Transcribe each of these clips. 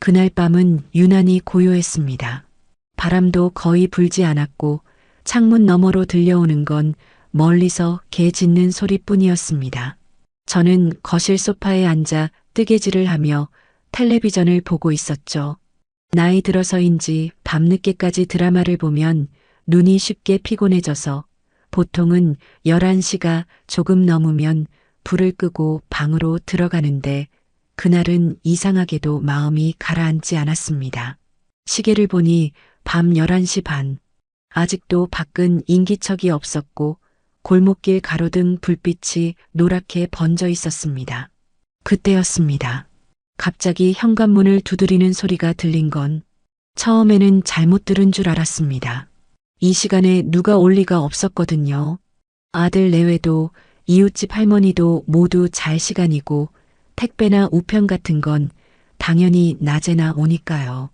그날 밤은 유난히 고요했습니다. 바람도 거의 불지 않았고 창문 너머로 들려오는 건 멀리서 개 짖는 소리뿐이었습니다. 저는 거실 소파에 앉아 뜨개질을 하며 텔레비전을 보고 있었죠. 나이 들어서인지 밤늦게까지 드라마를 보면 눈이 쉽게 피곤해져서 보통은 11시가 조금 넘으면 불을 끄고 방으로 들어가는데 그날은 이상하게도 마음이 가라앉지 않았습니다. 시계를 보니 밤 11시 반. 아직도 밖은 인기척이 없었고 골목길 가로등 불빛이 노랗게 번져 있었습니다. 그때였습니다. 갑자기 현관문을 두드리는 소리가 들린 건 처음에는 잘못 들은 줄 알았습니다. 이 시간에 누가 올 리가 없었거든요. 아들 내외도 이웃집 할머니도 모두 잘 시간이고 택배나 우편 같은 건 당연히 낮에나 오니까요.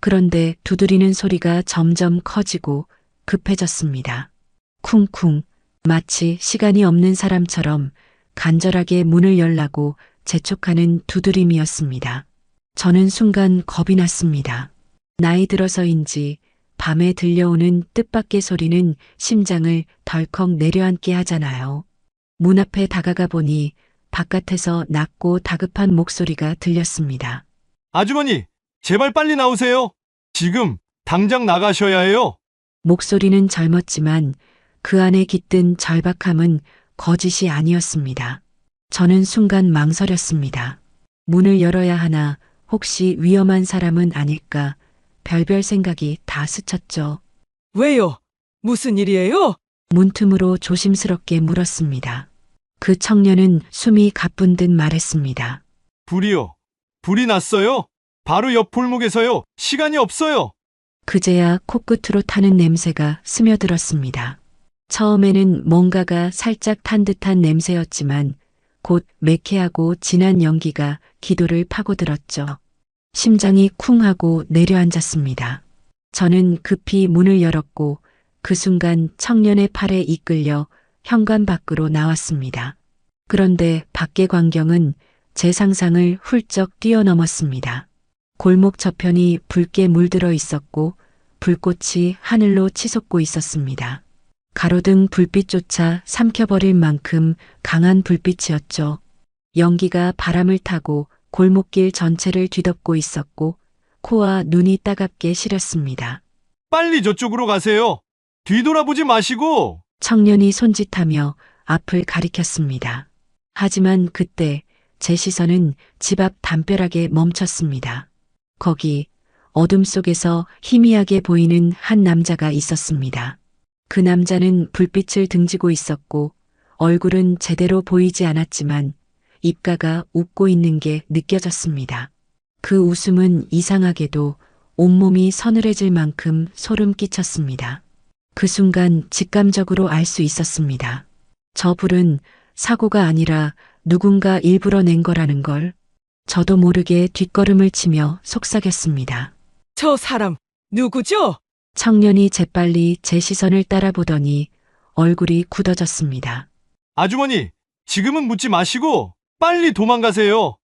그런데 두드리는 소리가 점점 커지고 급해졌습니다. 쿵쿵 마치 시간이 없는 사람처럼 간절하게 문을 열라고 재촉하는 두드림이었습니다. 저는 순간 겁이 났습니다. 나이 들어서인지 밤에 들려오는 뜻밖의 소리는 심장을 덜컥 내려앉게 하잖아요. 문 앞에 다가가 보니 바깥에서 낮고 다급한 목소리가 들렸습니다. 아주머니, 제발 빨리 나오세요. 지금 당장 나가셔야 해요. 목소리는 젊었지만 그 안에 깃든 절박함은 거짓이 아니었습니다. 저는 순간 망설였습니다. 문을 열어야 하나, 혹시 위험한 사람은 아닐까, 별별 생각이 다 스쳤죠. 왜요? 무슨 일이에요? 문틈으로 조심스럽게 물었습니다. 그 청년은 숨이 가쁜 듯 말했습니다. 불이요. 불이 났어요. 바로 옆 골목에서요. 시간이 없어요. 그제야 코끝으로 타는 냄새가 스며들었습니다. 처음에는 뭔가가 살짝 탄 듯한 냄새였지만 곧 매캐하고 진한 연기가 기도를 파고들었죠. 심장이 쿵 하고 내려앉았습니다. 저는 급히 문을 열었고 그 순간 청년의 팔에 이끌려 현관 밖으로 나왔습니다. 그런데 밖의 광경은 제 상상을 훌쩍 뛰어넘었습니다. 골목 저편이 붉게 물들어 있었고 불꽃이 하늘로 치솟고 있었습니다. 가로등 불빛조차 삼켜버릴 만큼 강한 불빛이었죠. 연기가 바람을 타고 골목길 전체를 뒤덮고 있었고 코와 눈이 따갑게 시렸습니다. 빨리 저쪽으로 가세요. 뒤돌아보지 마시고. 청년이 손짓하며 앞을 가리켰습니다. 하지만 그때 제 시선은 집 앞 담벼락에 멈췄습니다. 거기 어둠 속에서 희미하게 보이는 한 남자가 있었습니다. 그 남자는 불빛을 등지고 있었고 얼굴은 제대로 보이지 않았지만 입가가 웃고 있는 게 느껴졌습니다. 그 웃음은 이상하게도 온몸이 서늘해질 만큼 소름 끼쳤습니다. 그 순간 직감적으로 알 수 있었습니다. 저 불은 사고가 아니라 누군가 일부러 낸 거라는 걸. 저도 모르게 뒷걸음을 치며 속삭였습니다. 저 사람 누구죠? 청년이 재빨리 제 시선을 따라보더니 얼굴이 굳어졌습니다. 아주머니, 지금은 묻지 마시고 빨리 도망가세요.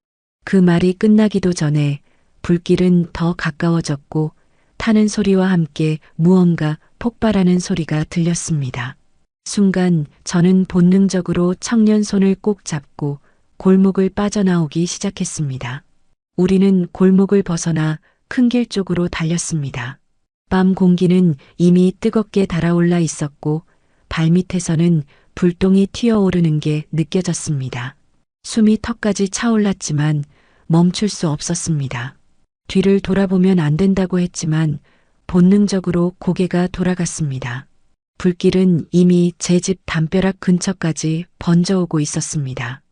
그 말이 끝나기도 전에 불길은 더 가까워졌고 타는 소리와 함께 무언가 폭발하는 소리가 들렸습니다. 순간 저는 본능적으로 청년 손을 꼭 잡고 골목을 빠져나오기 시작했습니다. 우리는 골목을 벗어나 큰 길 쪽으로 달렸습니다. 밤 공기는 이미 뜨겁게 달아올라 있었고 발밑에서는 불똥이 튀어오르는 게 느껴졌습니다. 숨이 턱까지 차올랐지만 멈출 수 없었습니다. 뒤를 돌아보면 안 된다고 했지만 본능적으로 고개가 돌아갔습니다. 불길은 이미 제 집 담벼락 근처까지 번져오고 있었습니다.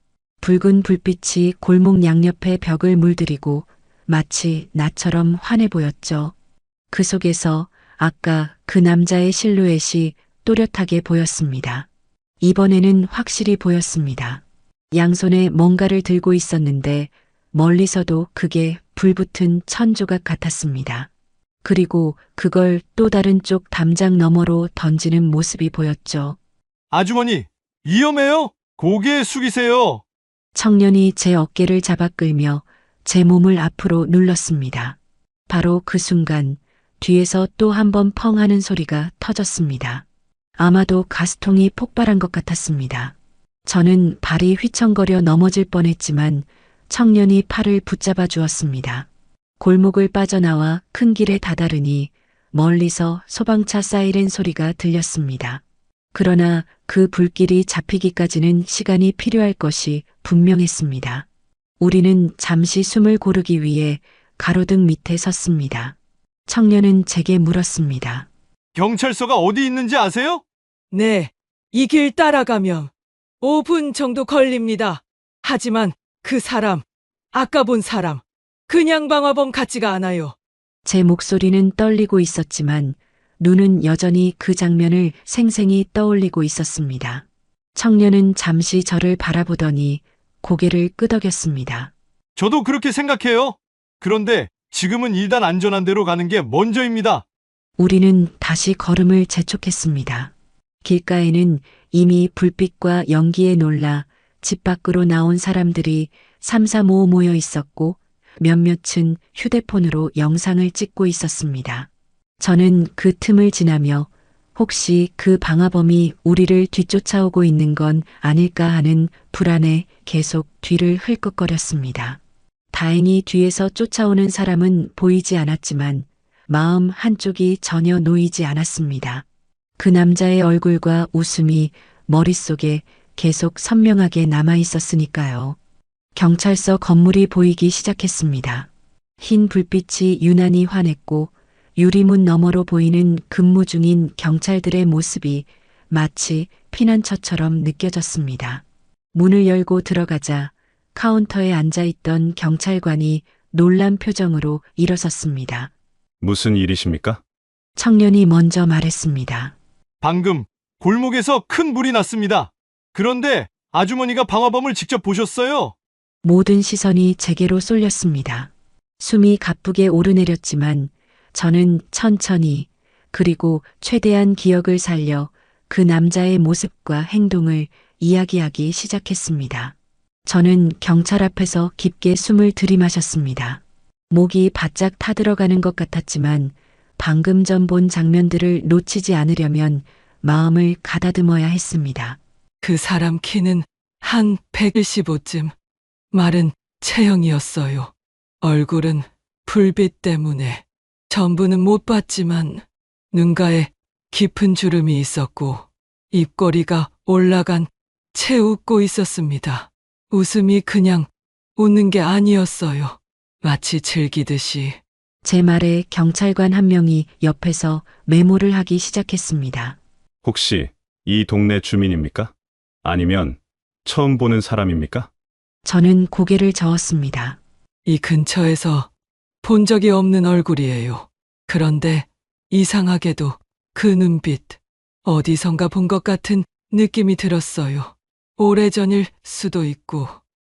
붉은 불빛이 골목 양옆의 벽을 물들이고 마치 나처럼 환해 보였죠. 그 속에서 아까 그 남자의 실루엣이 또렷하게 보였습니다. 이번에는 확실히 보였습니다. 양손에 뭔가를 들고 있었는데 멀리서도 그게 불붙은 천조각 같았습니다. 그리고 그걸 또 다른 쪽 담장 너머로 던지는 모습이 보였죠. 아주머니, 위험해요. 고개 숙이세요. 청년이 제 어깨를 잡아 끌며 제 몸을 앞으로 눌렀습니다. 바로 그 순간 뒤에서 또 한 번 펑 하는 소리가 터졌습니다. 아마도 가스통이 폭발한 것 같았습니다. 저는 발이 휘청거려 넘어질 뻔했지만 청년이 팔을 붙잡아 주었습니다. 골목을 빠져나와 큰 길에 다다르니 멀리서 소방차 사이렌 소리가 들렸습니다. 그러나 그 불길이 잡히기까지는 시간이 필요할 것이 분명했습니다. 우리는 잠시 숨을 고르기 위해 가로등 밑에 섰습니다. 청년은 제게 물었습니다. 경찰서가 어디 있는지 아세요? 네, 이 길 따라가면 5분 정도 걸립니다. 하지만 그 사람, 아까 본 사람, 그냥 방화범 같지가 않아요. 제 목소리는 떨리고 있었지만 눈은 여전히 그 장면을 생생히 떠올리고 있었습니다. 청년은 잠시 저를 바라보더니 고개를 끄덕였습니다. 저도 그렇게 생각해요. 그런데 지금은 일단 안전한 데로 가는 게 먼저입니다. 우리는 다시 걸음을 재촉했습니다. 길가에는 이미 불빛과 연기에 놀라 집 밖으로 나온 사람들이 삼삼오오 모여 있었고 몇몇은 휴대폰으로 영상을 찍고 있었습니다. 저는 그 틈을 지나며 혹시 그 방화범이 우리를 뒤쫓아오고 있는 건 아닐까 하는 불안에 계속 뒤를 흘끗거렸습니다. 다행히 뒤에서 쫓아오는 사람은 보이지 않았지만 마음 한쪽이 전혀 놓이지 않았습니다. 그 남자의 얼굴과 웃음이 머릿속에 계속 선명하게 남아 있었으니까요. 경찰서 건물이 보이기 시작했습니다. 흰 불빛이 유난히 환했고 유리문 너머로 보이는 근무 중인 경찰들의 모습이 마치 피난처처럼 느껴졌습니다. 문을 열고 들어가자 카운터에 앉아있던 경찰관이 놀란 표정으로 일어섰습니다. 무슨 일이십니까? 청년이 먼저 말했습니다. 방금 골목에서 큰 불이 났습니다. 그런데 아주머니가 방화범을 직접 보셨어요? 모든 시선이 제게로 쏠렸습니다. 숨이 가쁘게 오르내렸지만 저는 천천히 그리고 최대한 기억을 살려 그 남자의 모습과 행동을 이야기하기 시작했습니다. 저는 경찰 앞에서 깊게 숨을 들이마셨습니다. 목이 바짝 타들어가는 것 같았지만 방금 전 본 장면들을 놓치지 않으려면 마음을 가다듬어야 했습니다. 그 사람 키는 한 115쯤, 말은 체형이었어요. 얼굴은 불빛 때문에 전부는 못 봤지만 눈가에 깊은 주름이 있었고 입꼬리가 올라간 채 웃고 있었습니다. 웃음이 그냥 웃는 게 아니었어요. 마치 즐기듯이. 제 말에 경찰관 한 명이 옆에서 메모를 하기 시작했습니다. 혹시 이 동네 주민입니까? 아니면 처음 보는 사람입니까? 저는 고개를 저었습니다. 이 근처에서 본 적이 없는 얼굴이에요. 그런데 이상하게도 그 눈빛, 어디선가 본 것 같은 느낌이 들었어요. 오래전일 수도 있고.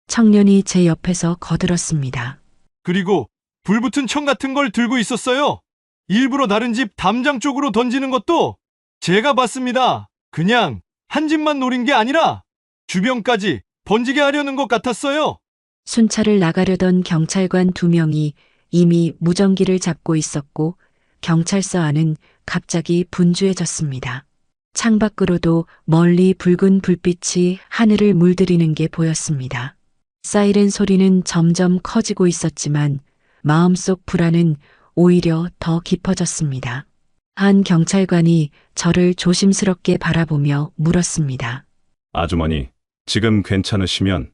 청년이 제 옆에서 거들었습니다. 그리고 불붙은 청 같은 걸 들고 있었어요. 일부러 다른 집 담장 쪽으로 던지는 것도 제가 봤습니다. 그냥 한 집만 노린 게 아니라 주변까지 번지게 하려는 것 같았어요. 순찰을 나가려던 경찰관 2명이 이미 무전기를 잡고 있었고 경찰서 안은 갑자기 분주해졌습니다. 창밖으로도 멀리 붉은 불빛이 하늘을 물들이는 게 보였습니다. 사이렌 소리는 점점 커지고 있었지만 마음속 불안은 오히려 더 깊어졌습니다. 한 경찰관이 저를 조심스럽게 바라보며 물었습니다. 아주머니, 지금 괜찮으시면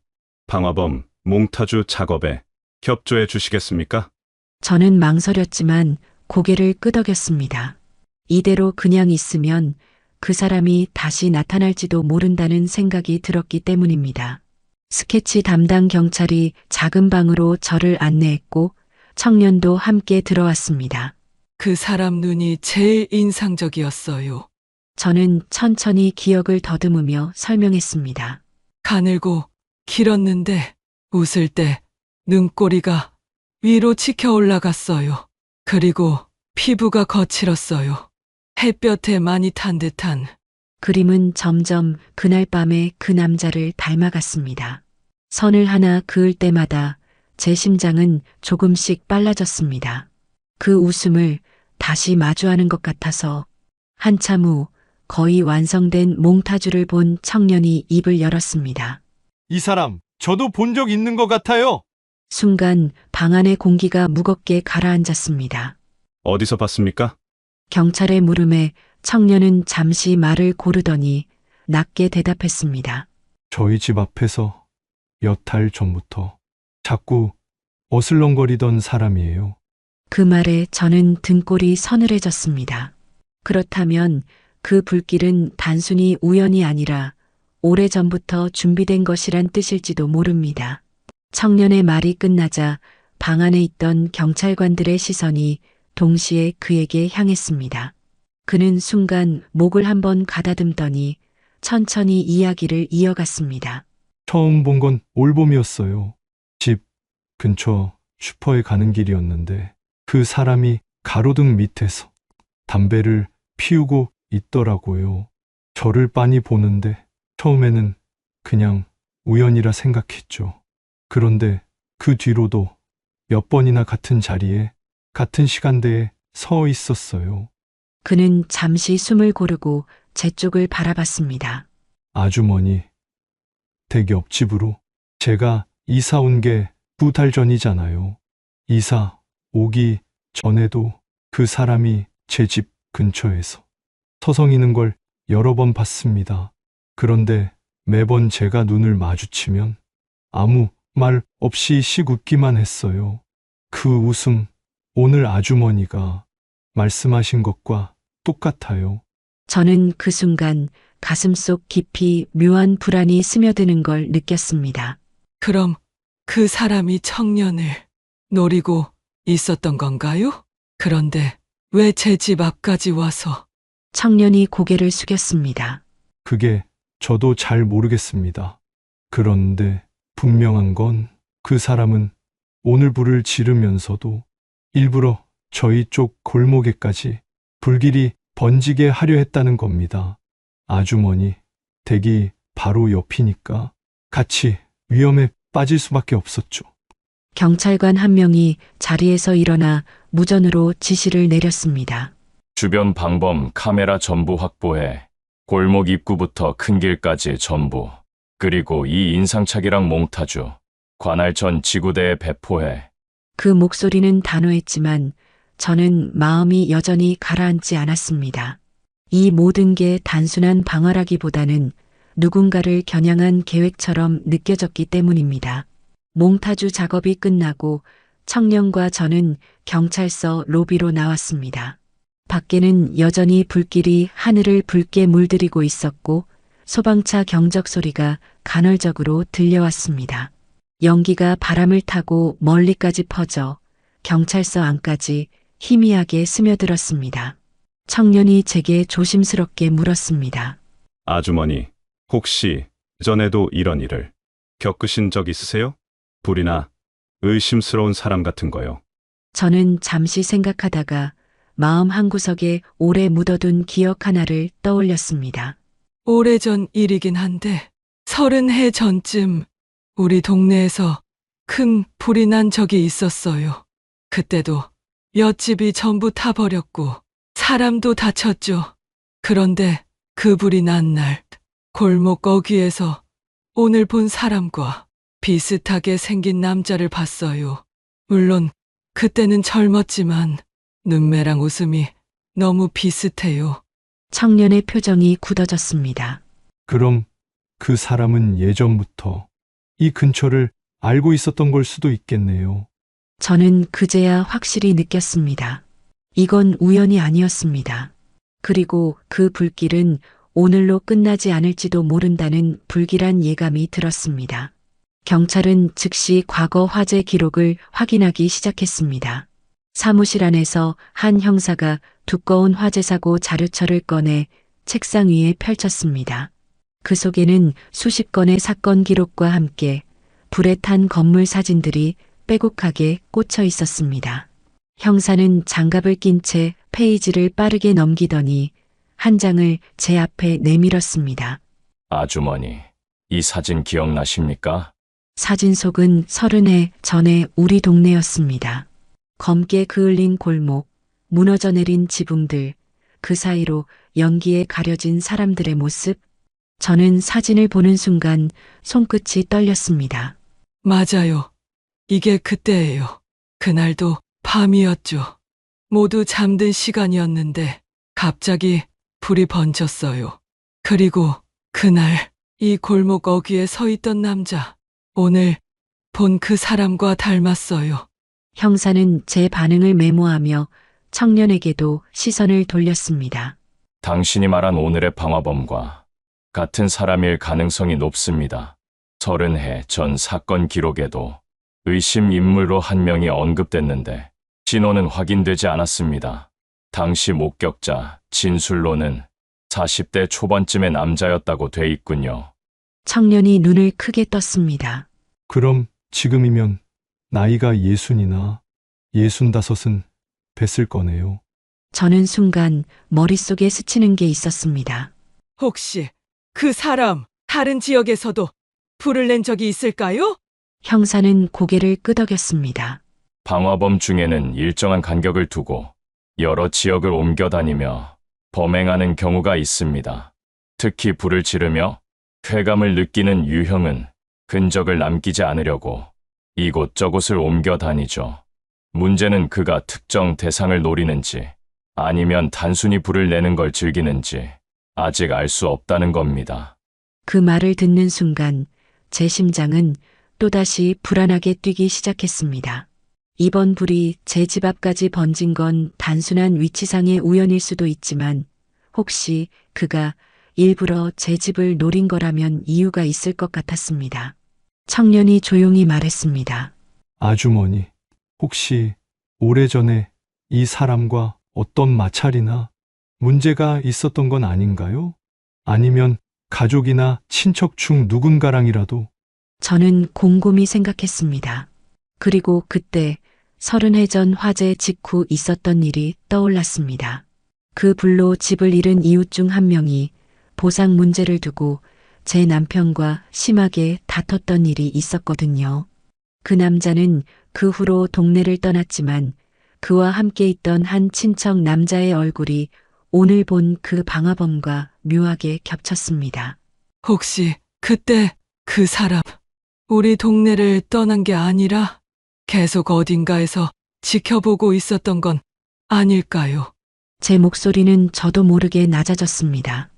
방화범 몽타주 작업에 협조해 주시겠습니까? 저는 망설였지만 고개를 끄덕였습니다. 이대로 그냥 있으면 그 사람이 다시 나타날지도 모른다는 생각이 들었기 때문입니다. 스케치 담당 경찰이 작은 방으로 저를 안내했고 청년도 함께 들어왔습니다. 그 사람 눈이 제일 인상적이었어요. 저는 천천히 기억을 더듬으며 설명했습니다. 가늘고 길었는데 웃을 때 눈꼬리가 위로 치켜 올라갔어요. 그리고 피부가 거칠었어요. 햇볕에 많이 탄 듯한. 그림은 점점 그날 밤의 그 남자를 닮아갔습니다. 선을 하나 그을 때마다 제 심장은 조금씩 빨라졌습니다. 그 웃음을 다시 마주하는 것 같아서 한참 후 거의 완성된 몽타주를 본 청년이 입을 열었습니다. 이 사람, 저도 본 적 있는 것 같아요. 순간 방 안의 공기가 무겁게 가라앉았습니다. 어디서 봤습니까? 경찰의 물음에 청년은 잠시 말을 고르더니 낮게 대답했습니다. 저희 집 앞에서 몇 달 전부터 자꾸 어슬렁거리던 사람이에요. 그 말에 저는 등골이 서늘해졌습니다. 그렇다면 그 불길은 단순히 우연이 아니라 오래전부터 준비된 것이란 뜻일지도 모릅니다. 청년의 말이 끝나자 방 안에 있던 경찰관들의 시선이 동시에 그에게 향했습니다. 그는 순간 목을 한번 가다듬더니 천천히 이야기를 이어갔습니다. 처음 본 건 올봄이었어요. 집 근처 슈퍼에 가는 길이었는데 그 사람이 가로등 밑에서 담배를 피우고 있더라고요. 저를 빤히 보는데 처음에는 그냥 우연이라 생각했죠. 그런데 그 뒤로도 몇 번이나 같은 자리에 같은 시간대에 서 있었어요. 그는 잠시 숨을 고르고 제 쪽을 바라봤습니다. 아주머니, 댁 옆집으로 제가 이사 온 게 2달 전이잖아요. 이사 오기 전에도 그 사람이 제 집 근처에서 서성이는 걸 여러 번 봤습니다. 그런데 매번 제가 눈을 마주치면 아무 말 없이 씩 웃기만 했어요. 그 웃음, 오늘 아주머니가 말씀하신 것과 똑같아요. 저는 그 순간 가슴속 깊이 묘한 불안이 스며드는 걸 느꼈습니다. 그럼 그 사람이 청년을 노리고 있었던 건가요? 그런데 왜 제 집 앞까지 와서? 청년이 고개를 숙였습니다. 그게 저도 잘 모르겠습니다. 그런데 분명한 건 그 사람은 오늘 불을 지르면서도 일부러 저희 쪽 골목에까지 불길이 번지게 하려 했다는 겁니다. 아주머니, 댁이 바로 옆이니까 같이 위험에 빠질 수밖에 없었죠. 경찰관 한 명이 자리에서 일어나 무전으로 지시를 내렸습니다. 주변 방범 카메라 전부 확보해 골목 입구부터 큰 길까지 전부, 그리고 이 인상착이랑 몽타주 관할 전 지구대에 배포해. 그 목소리는 단호했지만 저는 마음이 여전히 가라앉지 않았습니다. 이 모든 게 단순한 방어라기보다는 누군가를 겨냥한 계획처럼 느껴졌기 때문입니다. 몽타주 작업이 끝나고 청년과 저는 경찰서 로비로 나왔습니다. 밖에는 여전히 불길이 하늘을 붉게 물들이고 있었고 소방차 경적 소리가 간헐적으로 들려왔습니다. 연기가 바람을 타고 멀리까지 퍼져 경찰서 안까지 희미하게 스며들었습니다. 청년이 제게 조심스럽게 물었습니다. 아주머니, 혹시 전에도 이런 일을 겪으신 적 있으세요? 불이나 의심스러운 사람 같은 거요. 저는 잠시 생각하다가 마음 한구석에 오래 묻어둔 기억 하나를 떠올렸습니다. 오래전 일이긴 한데 30해 전쯤 우리 동네에서 큰 불이 난 적이 있었어요. 그때도 엿집이 전부 타버렸고 사람도 다쳤죠. 그런데 그 불이 난 날 골목 거기에서 오늘 본 사람과 비슷하게 생긴 남자를 봤어요. 물론 그때는 젊었지만 눈매랑 웃음이 너무 비슷해요. 청년의 표정이 굳어졌습니다. 그럼 그 사람은 예전부터 이 근처를 알고 있었던 걸 수도 있겠네요. 저는 그제야 확실히 느꼈습니다. 이건 우연이 아니었습니다. 그리고 그 불길은 오늘로 끝나지 않을지도 모른다는 불길한 예감이 들었습니다. 경찰은 즉시 과거 화재 기록을 확인하기 시작했습니다. 사무실 안에서 한 형사가 두꺼운 화재 사고 자료처를 꺼내 책상 위에 펼쳤습니다. 그 속에는 수십 건의 사건 기록과 함께 불에 탄 건물 사진들이 빼곡하게 꽂혀 있었습니다. 형사는 장갑을 낀 채 페이지를 빠르게 넘기더니 한 장을 제 앞에 내밀었습니다. 아주머니, 이 사진 기억나십니까? 사진 속은 30해 전에 우리 동네였습니다. 검게 그을린 골목, 무너져 내린 지붕들, 그 사이로 연기에 가려진 사람들의 모습. 저는 사진을 보는 순간 손끝이 떨렸습니다. 맞아요. 이게 그때예요. 그날도 밤이었죠. 모두 잠든 시간이었는데 갑자기 불이 번졌어요. 그리고 그날 이 골목 어귀에 서 있던 남자, 오늘 본 그 사람과 닮았어요. 형사는 제 반응을 메모하며 청년에게도 시선을 돌렸습니다. 당신이 말한 오늘의 방화범과 같은 사람일 가능성이 높습니다. 30해 전 사건 기록에도 의심 인물로 한 명이 언급됐는데 신원은 확인되지 않았습니다. 당시 목격자 진술로는 40대 초반쯤의 남자였다고 돼 있군요. 청년이 눈을 크게 떴습니다. 그럼 지금이면 나이가 60이나 65은 됐을 거네요. 저는 순간 머릿속에 스치는 게 있었습니다. 혹시 그 사람 다른 지역에서도 불을 낸 적이 있을까요? 형사는 고개를 끄덕였습니다. 방화범 중에는 일정한 간격을 두고 여러 지역을 옮겨 다니며 범행하는 경우가 있습니다. 특히 불을 지르며 쾌감을 느끼는 유형은 흔적을 남기지 않으려고 이곳저곳을 옮겨 다니죠. 문제는 그가 특정 대상을 노리는지 아니면 단순히 불을 내는 걸 즐기는지 아직 알 수 없다는 겁니다. 그 말을 듣는 순간 제 심장은 또다시 불안하게 뛰기 시작했습니다. 이번 불이 제 집 앞까지 번진 건 단순한 위치상의 우연일 수도 있지만 혹시 그가 일부러 제 집을 노린 거라면 이유가 있을 것 같았습니다. 청년이 조용히 말했습니다. 아주머니, 혹시 오래전에 이 사람과 어떤 마찰이나 문제가 있었던 건 아닌가요? 아니면 가족이나 친척 중 누군가랑이라도? 저는 곰곰이 생각했습니다. 그리고 그때 30해 전 화재 직후 있었던 일이 떠올랐습니다. 그 불로 집을 잃은 이웃 중 한 명이 보상 문제를 두고 제 남편과 심하게 다퉜던 일이 있었거든요. 그 남자는 그 후로 동네를 떠났지만 그와 함께 있던 한 친척 남자의 얼굴이 오늘 본 그 방화범과 묘하게 겹쳤습니다. 혹시 그때 그 사람 우리 동네를 떠난 게 아니라 계속 어딘가에서 지켜보고 있었던 건 아닐까요? 제 목소리는 저도 모르게 낮아졌습니다.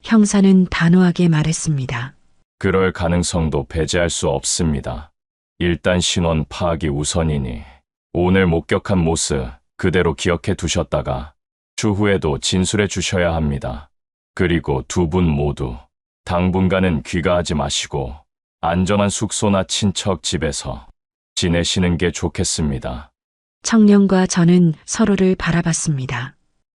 형사는 단호하게 말했습니다. 그럴 가능성도 배제할 수 없습니다. 일단 신원 파악이 우선이니 오늘 목격한 모습 그대로 기억해 두셨다가 추후에도 진술해 주셔야 합니다. 그리고 두 분 모두 당분간은 귀가하지 마시고 안전한 숙소나 친척 집에서 지내시는 게 좋겠습니다. 청년과 저는 서로를 바라봤습니다.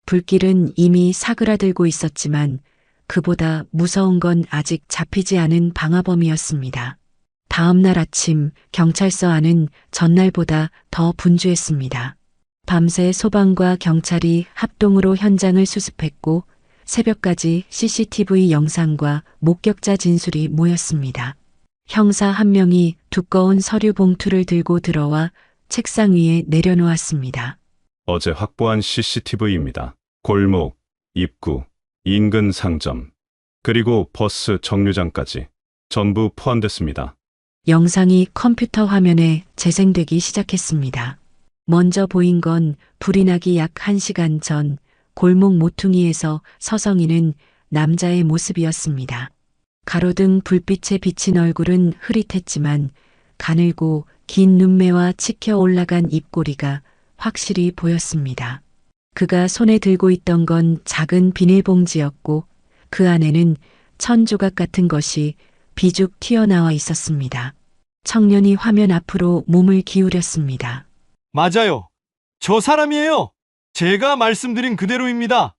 불길은 이미 사그라들고 있었지만 그보다 무서운 건 아직 잡히지 않은 방화범이었습니다. 다음 날 아침 경찰서 안은 전날보다 더 분주했습니다. 밤새 소방과 경찰이 합동으로 현장을 수습했고 새벽까지 CCTV 영상과 목격자 진술이 모였습니다. 형사 한 명이 두꺼운 서류 봉투를 들고 들어와 책상 위에 내려놓았습니다. 어제 확보한 CCTV입니다. 골목, 입구, 인근 상점, 그리고 버스 정류장까지 전부 포함됐습니다. 영상이 컴퓨터 화면에 재생되기 시작했습니다. 먼저 보인 건 불이 나기 약 1시간 전 골목 모퉁이에서 서성이는 남자의 모습이었습니다. 가로등 불빛에 비친 얼굴은 흐릿했지만 가늘고 긴 눈매와 치켜 올라간 입꼬리가 확실히 보였습니다. 그가 손에 들고 있던 건 작은 비닐봉지였고 그 안에는 천조각 같은 것이 비죽 튀어나와 있었습니다. 청년이 화면 앞으로 몸을 기울였습니다. 맞아요. 저 사람이에요. 제가 말씀드린 그대로입니다.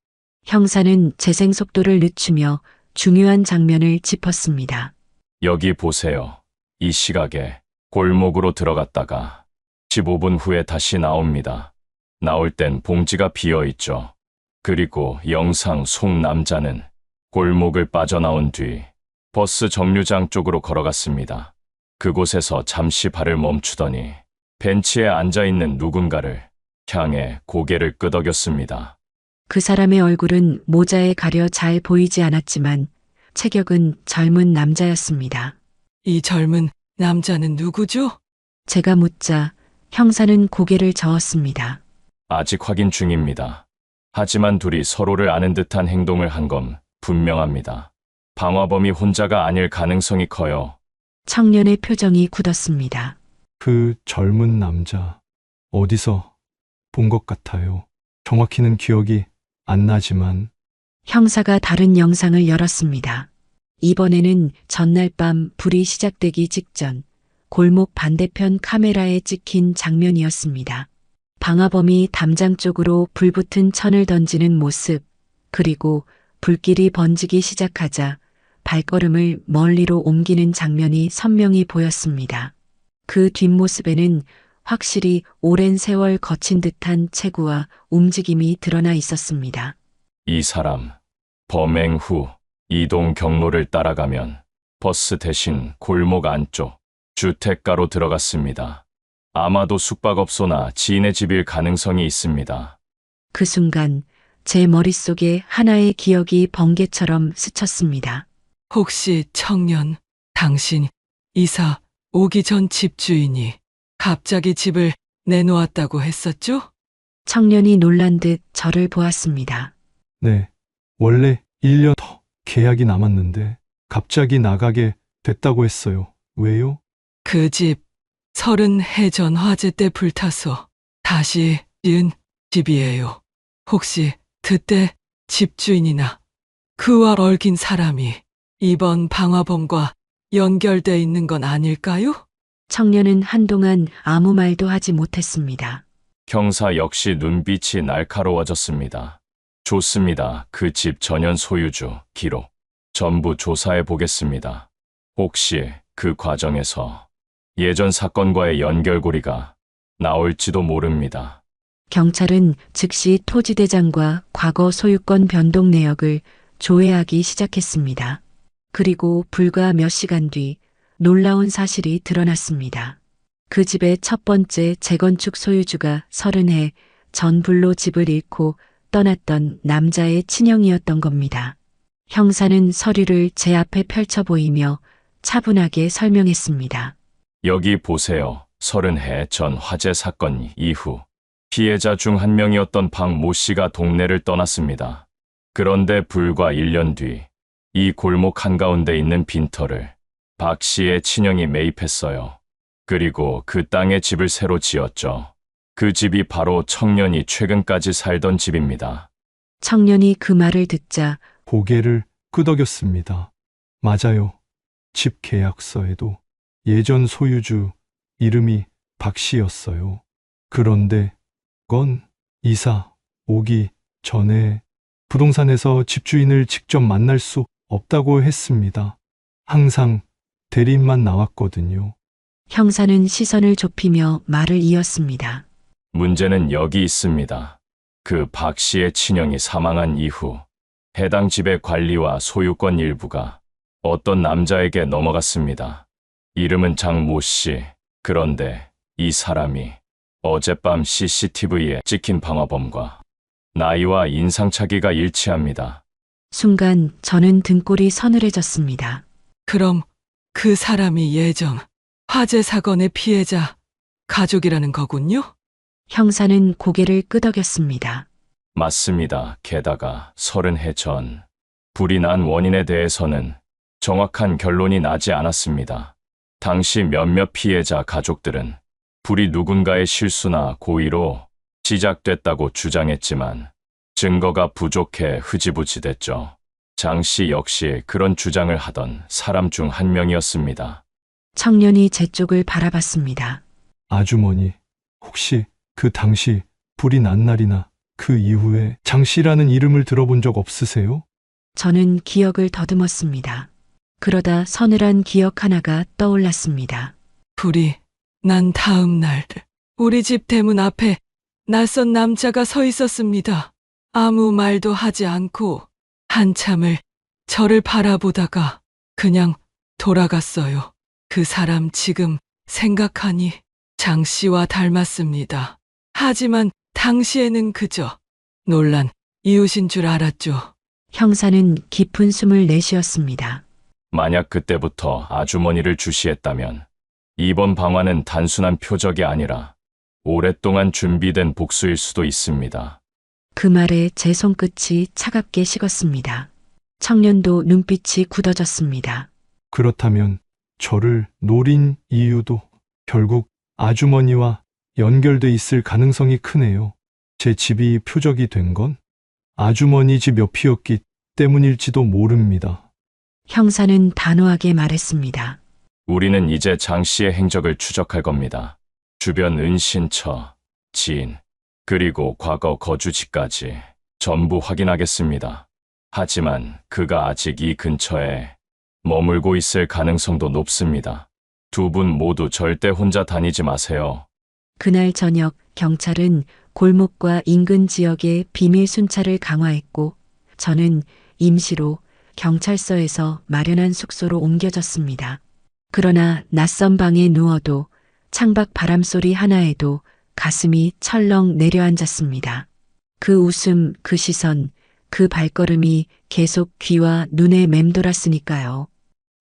형사는 재생 속도를 늦추며 중요한 장면을 짚었습니다. 여기 보세요. 이 시각에 골목으로 들어갔다가 15분 후에 다시 나옵니다. 나올 땐 봉지가 비어 있죠. 그리고 영상 속 남자는 골목을 빠져나온 뒤 버스 정류장 쪽으로 걸어갔습니다. 그곳에서 잠시 발을 멈추더니 벤치에 앉아있는 누군가를 향해 고개를 끄덕였습니다. 그 사람의 얼굴은 모자에 가려 잘 보이지 않았지만 체격은 젊은 남자였습니다. 이 젊은 남자는 누구죠? 제가 묻자 형사는 고개를 저었습니다. 아직 확인 중입니다. 하지만 둘이 서로를 아는 듯한 행동을 한 건 분명합니다. 방화범이 혼자가 아닐 가능성이 커요. 청년의 표정이 굳었습니다. 그 젊은 남자, 어디서 본 것 같아요. 정확히는 기억이 안 나지만, 형사가 다른 영상을 열었습니다. 이번에는 전날 밤 불이 시작되기 직전 골목 반대편 카메라에 찍힌 장면이었습니다. 방화범이 담장 쪽으로 불붙은 천을 던지는 모습, 그리고 불길이 번지기 시작하자 발걸음을 멀리로 옮기는 장면이 선명히 보였습니다. 그 뒷모습에는 확실히 오랜 세월 거친 듯한 체구와 움직임이 드러나 있었습니다. 이 사람, 범행 후 이동 경로를 따라가면 버스 대신 골목 안쪽 주택가로 들어갔습니다. 아마도 숙박업소나 지인의 집일 가능성이 있습니다. 그 순간 제 머릿속에 하나의 기억이 번개처럼 스쳤습니다. 혹시 청년, 당신 이사 오기 전 집주인이 갑자기 집을 내놓았다고 했었죠? 청년이 놀란 듯 저를 보았습니다. 네, 원래 1년 더 계약이 남았는데 갑자기 나가게 됐다고 했어요. 왜요? 그 집 30해 전 화재 때 불타서 다시 지은 집이에요. 혹시 그때 집주인이나 그와 얽힌 사람이 이번 방화범과 연결돼 있는 건 아닐까요? 청년은 한동안 아무 말도 하지 못했습니다. 형사 역시 눈빛이 날카로워졌습니다. 좋습니다. 그 집 전현 소유주 기록 전부 조사해 보겠습니다. 혹시 그 과정에서 예전 사건과의 연결고리가 나올지도 모릅니다. 경찰은 즉시 토지대장과 과거 소유권 변동 내역을 조회하기 시작했습니다. 그리고 불과 몇 시간 뒤 놀라운 사실이 드러났습니다. 그 집의 첫 번째 재건축 소유주가 30해 전 불로 집을 잃고 떠났던 남자의 친형이었던 겁니다. 형사는 서류를 제 앞에 펼쳐 보이며 차분하게 설명했습니다. 여기 보세요. 30해 전 화재 사건 이후 피해자 중 한 명이었던 박모 씨가 동네를 떠났습니다. 그런데 불과 1년 뒤 이 골목 한가운데 있는 빈터를 박 씨의 친형이 매입했어요. 그리고 그 땅에 집을 새로 지었죠. 그 집이 바로 청년이 최근까지 살던 집입니다. 청년이 그 말을 듣자 고개를 끄덕였습니다. 맞아요. 집 계약서에도 예전 소유주 이름이 박 씨였어요. 그런데 건 이사 오기 전에 부동산에서 집주인을 직접 만날 수 없다고 했습니다. 항상 대리인만 나왔거든요. 형사는 시선을 좁히며 말을 이었습니다. 문제는 여기 있습니다. 그 박 씨의 친형이 사망한 이후 해당 집의 관리와 소유권 일부가 어떤 남자에게 넘어갔습니다. 이름은 장모 씨. 그런데 이 사람이 어젯밤 CCTV에 찍힌 방화범과 나이와 인상차기가 일치합니다. 순간 저는 등골이 서늘해졌습니다. 그럼 그 사람이 예정 화재 사건의 피해자 가족이라는 거군요? 형사는 고개를 끄덕였습니다. 맞습니다. 게다가 30해 전 불이 난 원인에 대해서는 정확한 결론이 나지 않았습니다. 당시 몇몇 피해자 가족들은 불이 누군가의 실수나 고의로 시작됐다고 주장했지만 증거가 부족해 흐지부지됐죠. 장 씨 역시 그런 주장을 하던 사람 중 한 명이었습니다. 청년이 제 쪽을 바라봤습니다. 아주머니, 혹시 그 당시 불이 난 날이나 그 이후에 장 씨라는 이름을 들어본 적 없으세요? 저는 기억을 더듬었습니다. 그러다 서늘한 기억 하나가 떠올랐습니다. 불이 난 다음 날 우리 집 대문 앞에 낯선 남자가 서 있었습니다. 아무 말도 하지 않고 한참을 저를 바라보다가 그냥 돌아갔어요. 그 사람 지금 생각하니 장 씨와 닮았습니다. 하지만 당시에는 그저 놀란 이웃인 줄 알았죠. 형사는 깊은 숨을 내쉬었습니다. 만약 그때부터 아주머니를 주시했다면 이번 방화는 단순한 표적이 아니라 오랫동안 준비된 복수일 수도 있습니다. 그 말에 제 손끝이 차갑게 식었습니다. 청년도 눈빛이 굳어졌습니다. 그렇다면 저를 노린 이유도 결국 아주머니와 연결돼 있을 가능성이 크네요. 제 집이 표적이 된 건 아주머니 집 옆이었기 때문일지도 모릅니다. 형사는 단호하게 말했습니다. 우리는 이제 장 씨의 행적을 추적할 겁니다. 주변 은신처, 지인, 그리고 과거 거주지까지 전부 확인하겠습니다. 하지만 그가 아직 이 근처에 머물고 있을 가능성도 높습니다. 두 분 모두 절대 혼자 다니지 마세요. 그날 저녁 경찰은 골목과 인근 지역의 비밀 순찰을 강화했고 저는 임시로 경찰서에서 마련한 숙소로 옮겨졌습니다. 그러나 낯선 방에 누워도 창밖 바람소리 하나에도 가슴이 철렁 내려앉았습니다. 그 웃음, 그 시선, 그 발걸음이 계속 귀와 눈에 맴돌았으니까요.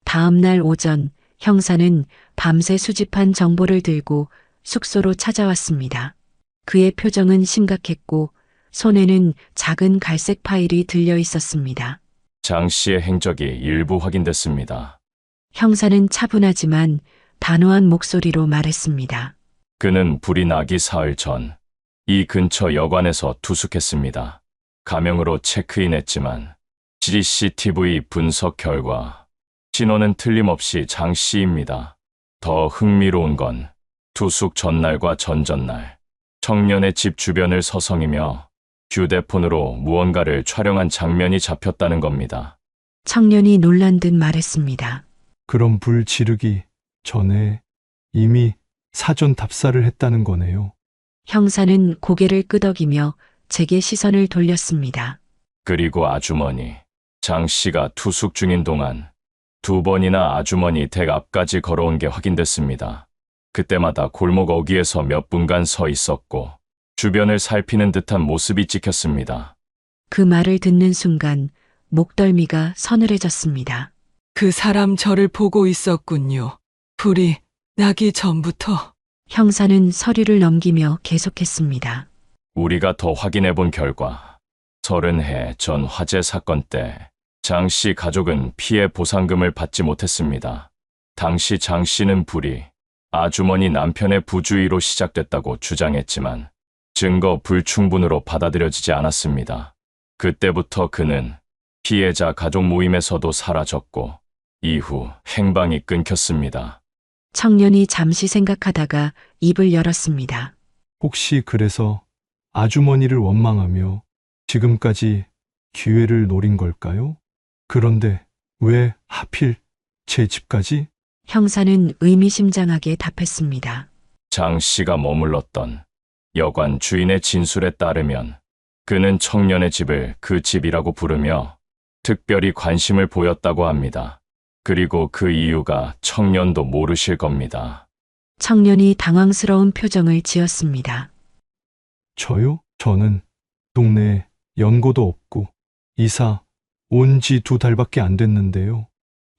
다음 날 오전 형사는 밤새 수집한 정보를 들고 숙소로 찾아왔습니다. 그의 표정은 심각했고 손에는 작은 갈색 파일이 들려 있었습니다. 장 씨의 행적이 일부 확인됐습니다. 형사는 차분하지만 단호한 목소리로 말했습니다. 그는 불이 나기 사흘 전 이 근처 여관에서 투숙했습니다. 가명으로 체크인했지만 CCTV 분석 결과 신원은 틀림없이 장 씨입니다. 더 흥미로운 건 투숙 전날과 전전날 청년의 집 주변을 서성이며 휴대폰으로 무언가를 촬영한 장면이 잡혔다는 겁니다. 청년이 놀란 듯 말했습니다. 그럼 불 지르기 전에 이미 사전 답사를 했다는 거네요. 형사는 고개를 끄덕이며 제게 시선을 돌렸습니다. 그리고 아주머니, 장 씨가 투숙 중인 동안 두 번이나 아주머니 댁 앞까지 걸어온 게 확인됐습니다. 그때마다 골목 어귀에서 몇 분간 서 있었고 주변을 살피는 듯한 모습이 찍혔습니다. 그 말을 듣는 순간 목덜미가 서늘해졌습니다. 그 사람 저를 보고 있었군요. 불이 나기 전부터. 형사는 서류를 넘기며 계속했습니다. 우리가 더 확인해 본 결과 30해 전 화재 사건 때 장 씨 가족은 피해 보상금을 받지 못했습니다. 당시 장 씨는 불이 아주머니 남편의 부주의로 시작됐다고 주장했지만 증거 불충분으로 받아들여지지 않았습니다. 그때부터 그는 피해자 가족 모임에서도 사라졌고 이후 행방이 끊겼습니다. 청년이 잠시 생각하다가 입을 열었습니다. 혹시 그래서 아주머니를 원망하며 지금까지 기회를 노린 걸까요? 그런데 왜 하필 제 집까지? 형사는 의미심장하게 답했습니다. 장 씨가 머물렀던 여관 주인의 진술에 따르면 그는 청년의 집을 그 집이라고 부르며 특별히 관심을 보였다고 합니다. 그리고 그 이유가 청년도 모르실 겁니다. 청년이 당황스러운 표정을 지었습니다. 저요? 저는 동네에 연고도 없고 이사 온 지 2달밖에 안 됐는데요.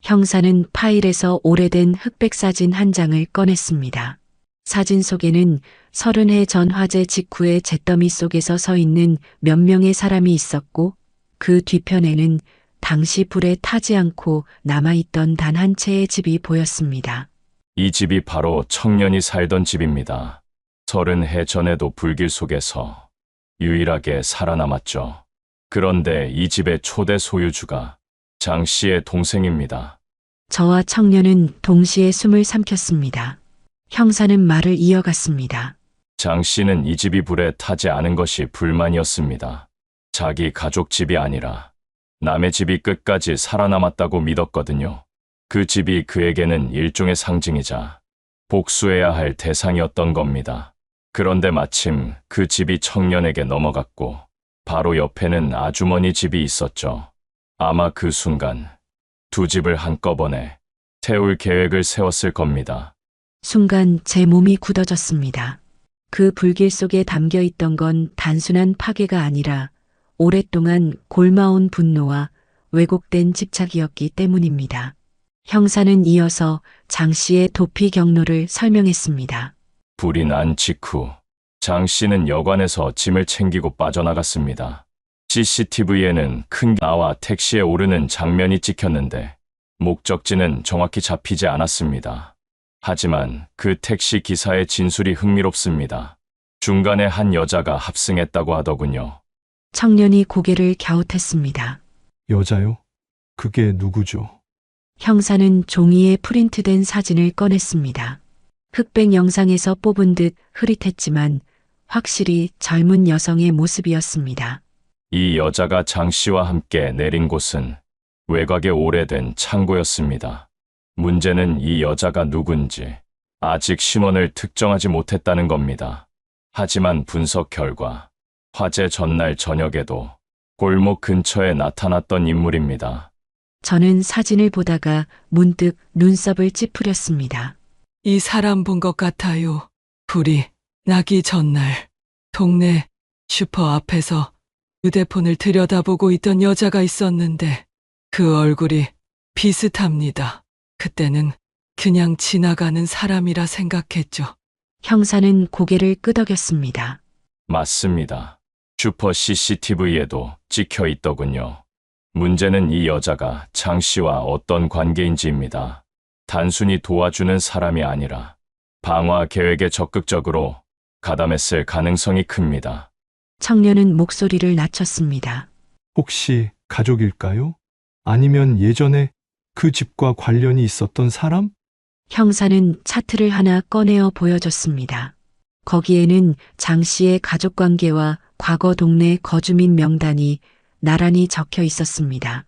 형사는 파일에서 오래된 흑백 사진 한 장을 꺼냈습니다. 사진 속에는 30해 전 화재 직후에 잿더미 속에서 서 있는 몇 명의 사람이 있었고 그 뒤편에는 당시 불에 타지 않고 남아있던 단 한 채의 집이 보였습니다. 이 집이 바로 청년이 살던 집입니다. 30해 전에도 불길 속에서 유일하게 살아남았죠. 그런데 이 집의 초대 소유주가 장 씨의 동생입니다. 저와 청년은 동시에 숨을 삼켰습니다. 형사는 말을 이어갔습니다. 장 씨는 이 집이 불에 타지 않은 것이 불만이었습니다. 자기 가족 집이 아니라 남의 집이 끝까지 살아남았다고 믿었거든요. 그 집이 그에게는 일종의 상징이자 복수해야 할 대상이었던 겁니다. 그런데 마침 그 집이 청년에게 넘어갔고 바로 옆에는 아주머니 집이 있었죠. 아마 그 순간 두 집을 한꺼번에 태울 계획을 세웠을 겁니다. 순간 제 몸이 굳어졌습니다. 그 불길 속에 담겨 있던 건 단순한 파괴가 아니라 오랫동안 골마온 분노와 왜곡된 집착이었기 때문입니다. 형사는 이어서 장 씨의 도피 경로를 설명했습니다. 불이 난 직후 장 씨는 여관에서 짐을 챙기고 빠져나갔습니다. CCTV에는 큰 나와 택시에 오르는 장면이 찍혔는데 목적지는 정확히 잡히지 않았습니다. 하지만 그 택시 기사의 진술이 흥미롭습니다. 중간에 한 여자가 합승했다고 하더군요. 청년이 고개를 갸웃했습니다. 여자요? 그게 누구죠? 형사는 종이에 프린트된 사진을 꺼냈습니다. 흑백 영상에서 뽑은 듯 흐릿했지만 확실히 젊은 여성의 모습이었습니다. 이 여자가 장 씨와 함께 내린 곳은 외곽에 오래된 창고였습니다. 문제는 이 여자가 누군지 아직 신원을 특정하지 못했다는 겁니다. 하지만 분석 결과 화재 전날 저녁에도 골목 근처에 나타났던 인물입니다. 저는 사진을 보다가 문득 눈썹을 찌푸렸습니다. 이 사람 본 것 같아요. 불이 나기 전날 동네 슈퍼 앞에서 휴대폰을 들여다보고 있던 여자가 있었는데 그 얼굴이 비슷합니다. 그때는 그냥 지나가는 사람이라 생각했죠. 형사는 고개를 끄덕였습니다. 맞습니다. 슈퍼 CCTV에도 찍혀 있더군요. 문제는 이 여자가 장 씨와 어떤 관계인지입니다. 단순히 도와주는 사람이 아니라 방화 계획에 적극적으로 가담했을 가능성이 큽니다. 청년은 목소리를 낮췄습니다. 혹시 가족일까요? 아니면 예전에 그 집과 관련이 있었던 사람? 형사는 차트를 하나 꺼내어 보여줬습니다. 거기에는 장 씨의 가족 관계와 과거 동네 거주민 명단이 나란히 적혀 있었습니다.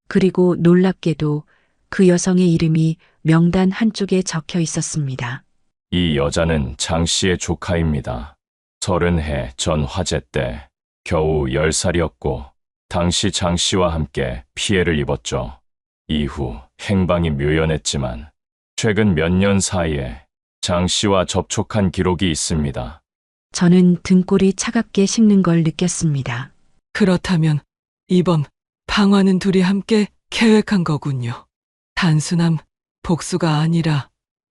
그리고 놀랍게도 그 여성의 이름이 명단 한쪽에 적혀 있었습니다. 이 여자는 장 씨의 조카입니다. 30해 전 화재 때 겨우 10살이었고 당시 장 씨와 함께 피해를 입었죠. 이후 행방이 묘연했지만 최근 몇 년 사이에 장 씨와 접촉한 기록이 있습니다. 저는 등골이 차갑게 식는 걸 느꼈습니다. 그렇다면 이번 방화는 둘이 함께 계획한 거군요. 단순한 복수가 아니라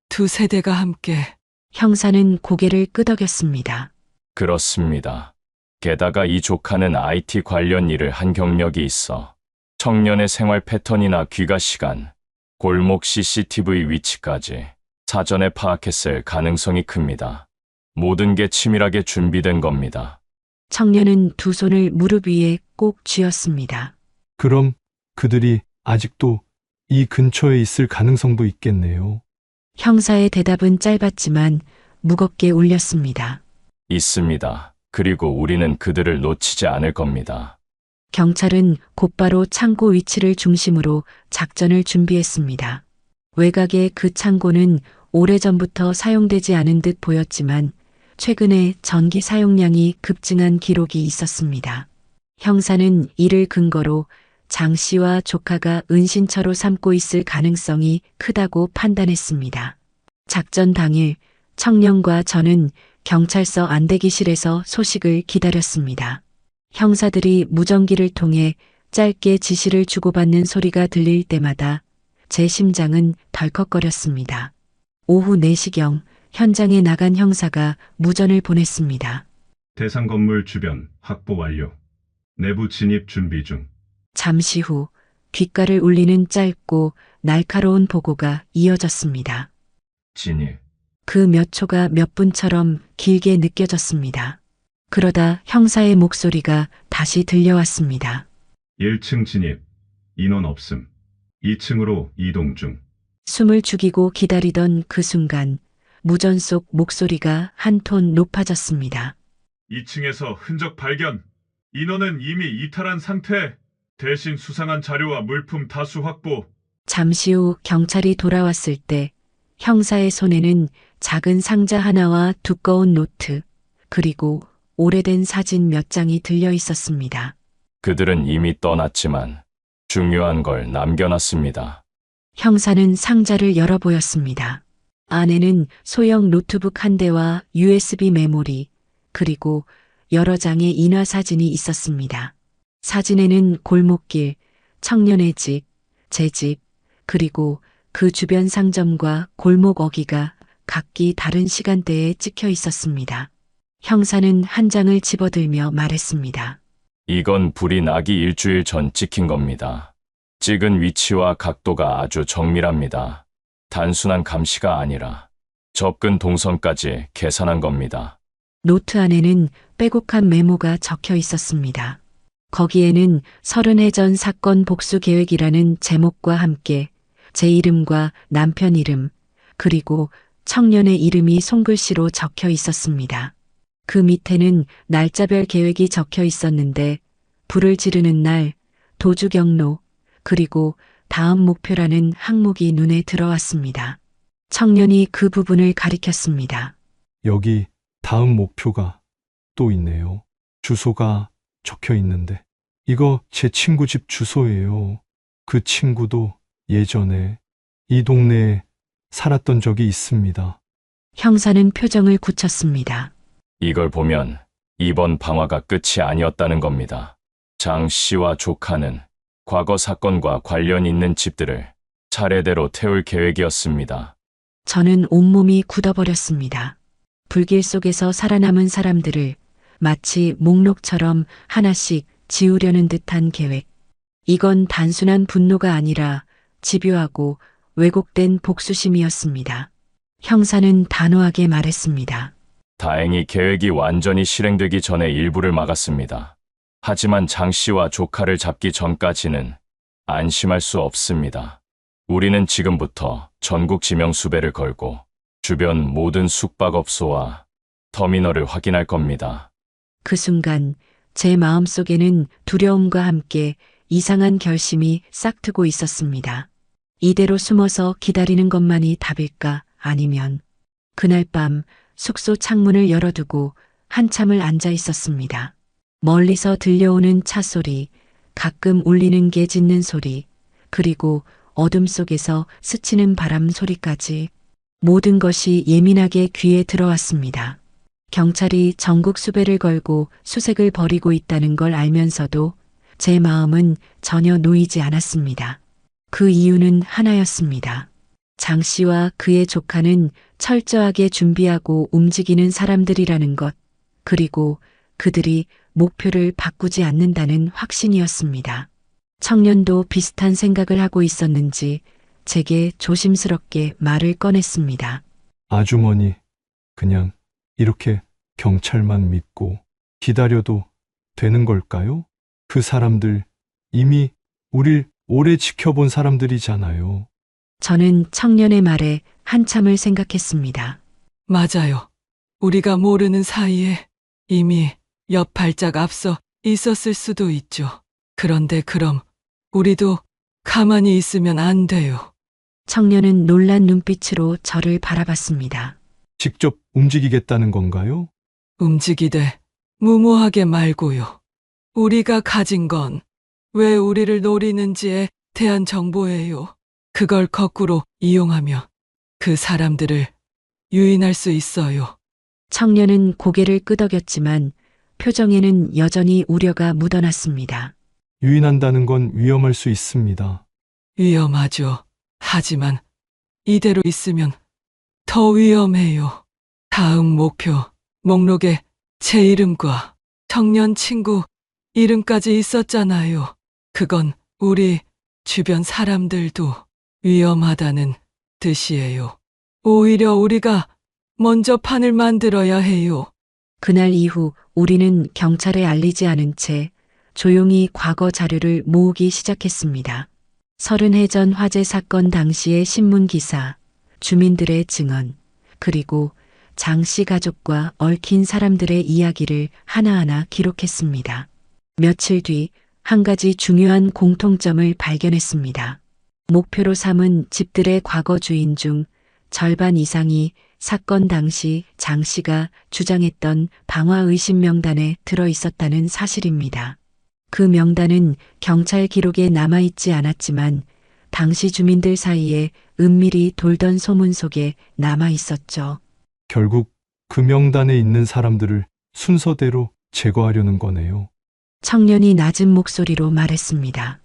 두 세대가 함께. 형사는 고개를 끄덕였습니다. 그렇습니다. 게다가 이 조카는 IT 관련 일을 한 경력이 있어 청년의 생활 패턴이나 귀가 시간, 골목 CCTV 위치까지 사전에 파악했을 가능성이 큽니다. 모든 게 치밀하게 준비된 겁니다. 청년은 두 손을 무릎 위에 꼭 쥐었습니다. 그럼 그들이 아직도 이 근처에 있을 가능성도 있겠네요. 형사의 대답은 짧았지만 무겁게 울렸습니다. 있습니다. 그리고 우리는 그들을 놓치지 않을 겁니다. 경찰은 곧바로 창고 위치를 중심으로 작전을 준비했습니다. 외곽의 그 창고는 오래전부터 사용되지 않은 듯 보였지만 최근에 전기 사용량이 급증한 기록이 있었습니다. 형사는 이를 근거로 장 씨와 조카가 은신처로 삼고 있을 가능성이 크다고 판단했습니다. 작전 당일 청년과 저는 경찰서 안대기실에서 소식을 기다렸습니다. 형사들이 무전기를 통해 짧게 지시를 주고받는 소리가 들릴 때마다 제 심장은 덜컥거렸습니다. 오후 4시경 현장에 나간 형사가 무전을 보냈습니다. 대상 건물 주변 확보 완료. 내부 진입 준비 중. 잠시 후 귓가를 울리는 짧고 날카로운 보고가 이어졌습니다. 진입. 그 몇 초가 몇 분처럼 길게 느껴졌습니다. 그러다 형사의 목소리가 다시 들려왔습니다. 1층 진입. 인원 없음. 2층으로 이동 중. 숨을 죽이고 기다리던 그 순간 무전 속 목소리가 한 톤 높아졌습니다. 2층에서 흔적 발견. 인원은 이미 이탈한 상태. 대신 수상한 자료와 물품 다수 확보. 잠시 후 경찰이 돌아왔을 때 형사의 손에는 작은 상자 하나와 두꺼운 노트, 그리고 오래된 사진 몇 장이 들려 있었습니다. 그들은 이미 떠났지만 중요한 걸 남겨놨습니다. 형사는 상자를 열어 보였습니다. 안에는 소형 노트북 한 대와 USB 메모리, 그리고 여러 장의 인화 사진이 있었습니다. 사진에는 골목길, 청년의 집, 제 집, 그리고 그 주변 상점과 골목 어귀가 각기 다른 시간대에 찍혀 있었습니다. 형사는 한 장을 집어들며 말했습니다. 이건 불이 나기 일주일 전 찍힌 겁니다. 찍은 위치와 각도가 아주 정밀합니다. 단순한 감시가 아니라 접근 동선까지 계산한 겁니다. 노트 안에는 빼곡한 메모가 적혀 있었습니다. 거기에는 30해 전 사건 복수 계획이라는 제목과 함께 제 이름과 남편 이름, 그리고 청년의 이름이 손글씨로 적혀 있었습니다. 그 밑에는 날짜별 계획이 적혀 있었는데 불을 지르는 날, 도주 경로, 그리고 다음 목표라는 항목이 눈에 들어왔습니다. 청년이 그 부분을 가리켰습니다. 여기 다음 목표가 또 있네요. 주소가 적혀 있는데 이거 제 친구 집 주소예요. 그 친구도 예전에 이 동네에 살았던 적이 있습니다. 형사는 표정을 굳혔습니다. 이걸 보면 이번 방화가 끝이 아니었다는 겁니다. 장 씨와 조카는 과거 사건과 관련 있는 집들을 차례대로 태울 계획이었습니다. 저는 온몸이 굳어버렸습니다. 불길 속에서 살아남은 사람들을 마치 목록처럼 하나씩 지우려는 듯한 계획. 이건 단순한 분노가 아니라 집요하고 왜곡된 복수심이었습니다. 형사는 단호하게 말했습니다. 다행히 계획이 완전히 실행되기 전에 일부를 막았습니다. 하지만 장 씨와 조카를 잡기 전까지는 안심할 수 없습니다. 우리는 지금부터 전국 지명 수배를 걸고 주변 모든 숙박업소와 터미널을 확인할 겁니다. 그 순간 제 마음속에는 두려움과 함께 이상한 결심이 싹트고 있었습니다. 이대로 숨어서 기다리는 것만이 답일까? 아니면 그날 밤 숙소 창문을 열어두고 한참을 앉아 있었습니다. 멀리서 들려오는 차 소리, 가끔 울리는 개 짖는 소리, 그리고 어둠 속에서 스치는 바람 소리까지 모든 것이 예민하게 귀에 들어왔습니다. 경찰이 전국 수배를 걸고 수색을 벌이고 있다는 걸 알면서도 제 마음은 전혀 놓이지 않았습니다. 그 이유는 하나였습니다. 장 씨와 그의 조카는 철저하게 준비하고 움직이는 사람들이라는 것, 그리고 그들이 목표를 바꾸지 않는다는 확신이었습니다. 청년도 비슷한 생각을 하고 있었는지 제게 조심스럽게 말을 꺼냈습니다. 아주머니, 그냥 이렇게 경찰만 믿고 기다려도 되는 걸까요? 그 사람들 이미 우릴 오래 지켜본 사람들이잖아요. 저는 청년의 말에 한참을 생각했습니다. 맞아요. 우리가 모르는 사이에 이미 몇 발짝 앞서 있었을 수도 있죠. 그런데 그럼 우리도 가만히 있으면 안 돼요. 청년은 놀란 눈빛으로 저를 바라봤습니다. 직접 움직이겠다는 건가요? 움직이되 무모하게 말고요. 우리가 가진 건 왜 우리를 노리는지에 대한 정보예요. 그걸 거꾸로 이용하면 그 사람들을 유인할 수 있어요. 청년은 고개를 끄덕였지만 표정에는 여전히 우려가 묻어났습니다. 유인한다는 건 위험할 수 있습니다. 위험하죠. 하지만 이대로 있으면 더 위험해요. 다음 목표 목록에 제 이름과 청년 친구 이름까지 있었잖아요. 그건 우리 주변 사람들도 위험하다는 뜻이에요. 오히려 우리가 먼저 판을 만들어야 해요. 그날 이후 우리는 경찰에 알리지 않은 채 조용히 과거 자료를 모으기 시작했습니다. 30해 전 화재 사건 당시의 신문 기사, 주민들의 증언, 그리고 장 씨 가족과 얽힌 사람들의 이야기를 하나하나 기록했습니다. 며칠 뒤 한 가지 중요한 공통점을 발견했습니다. 목표로 삼은 집들의 과거 주인 중 절반 이상이 사건 당시 장 씨가 주장했던 방화 의심 명단에 들어 있었다는 사실입니다. 그 명단은 경찰 기록에 남아있지 않았지만 당시 주민들 사이에 은밀히 돌던 소문 속에 남아 있었죠. 결국 그 명단에 있는 사람들을 순서대로 제거하려는 거네요. 청년이 낮은 목소리로 말했습니다.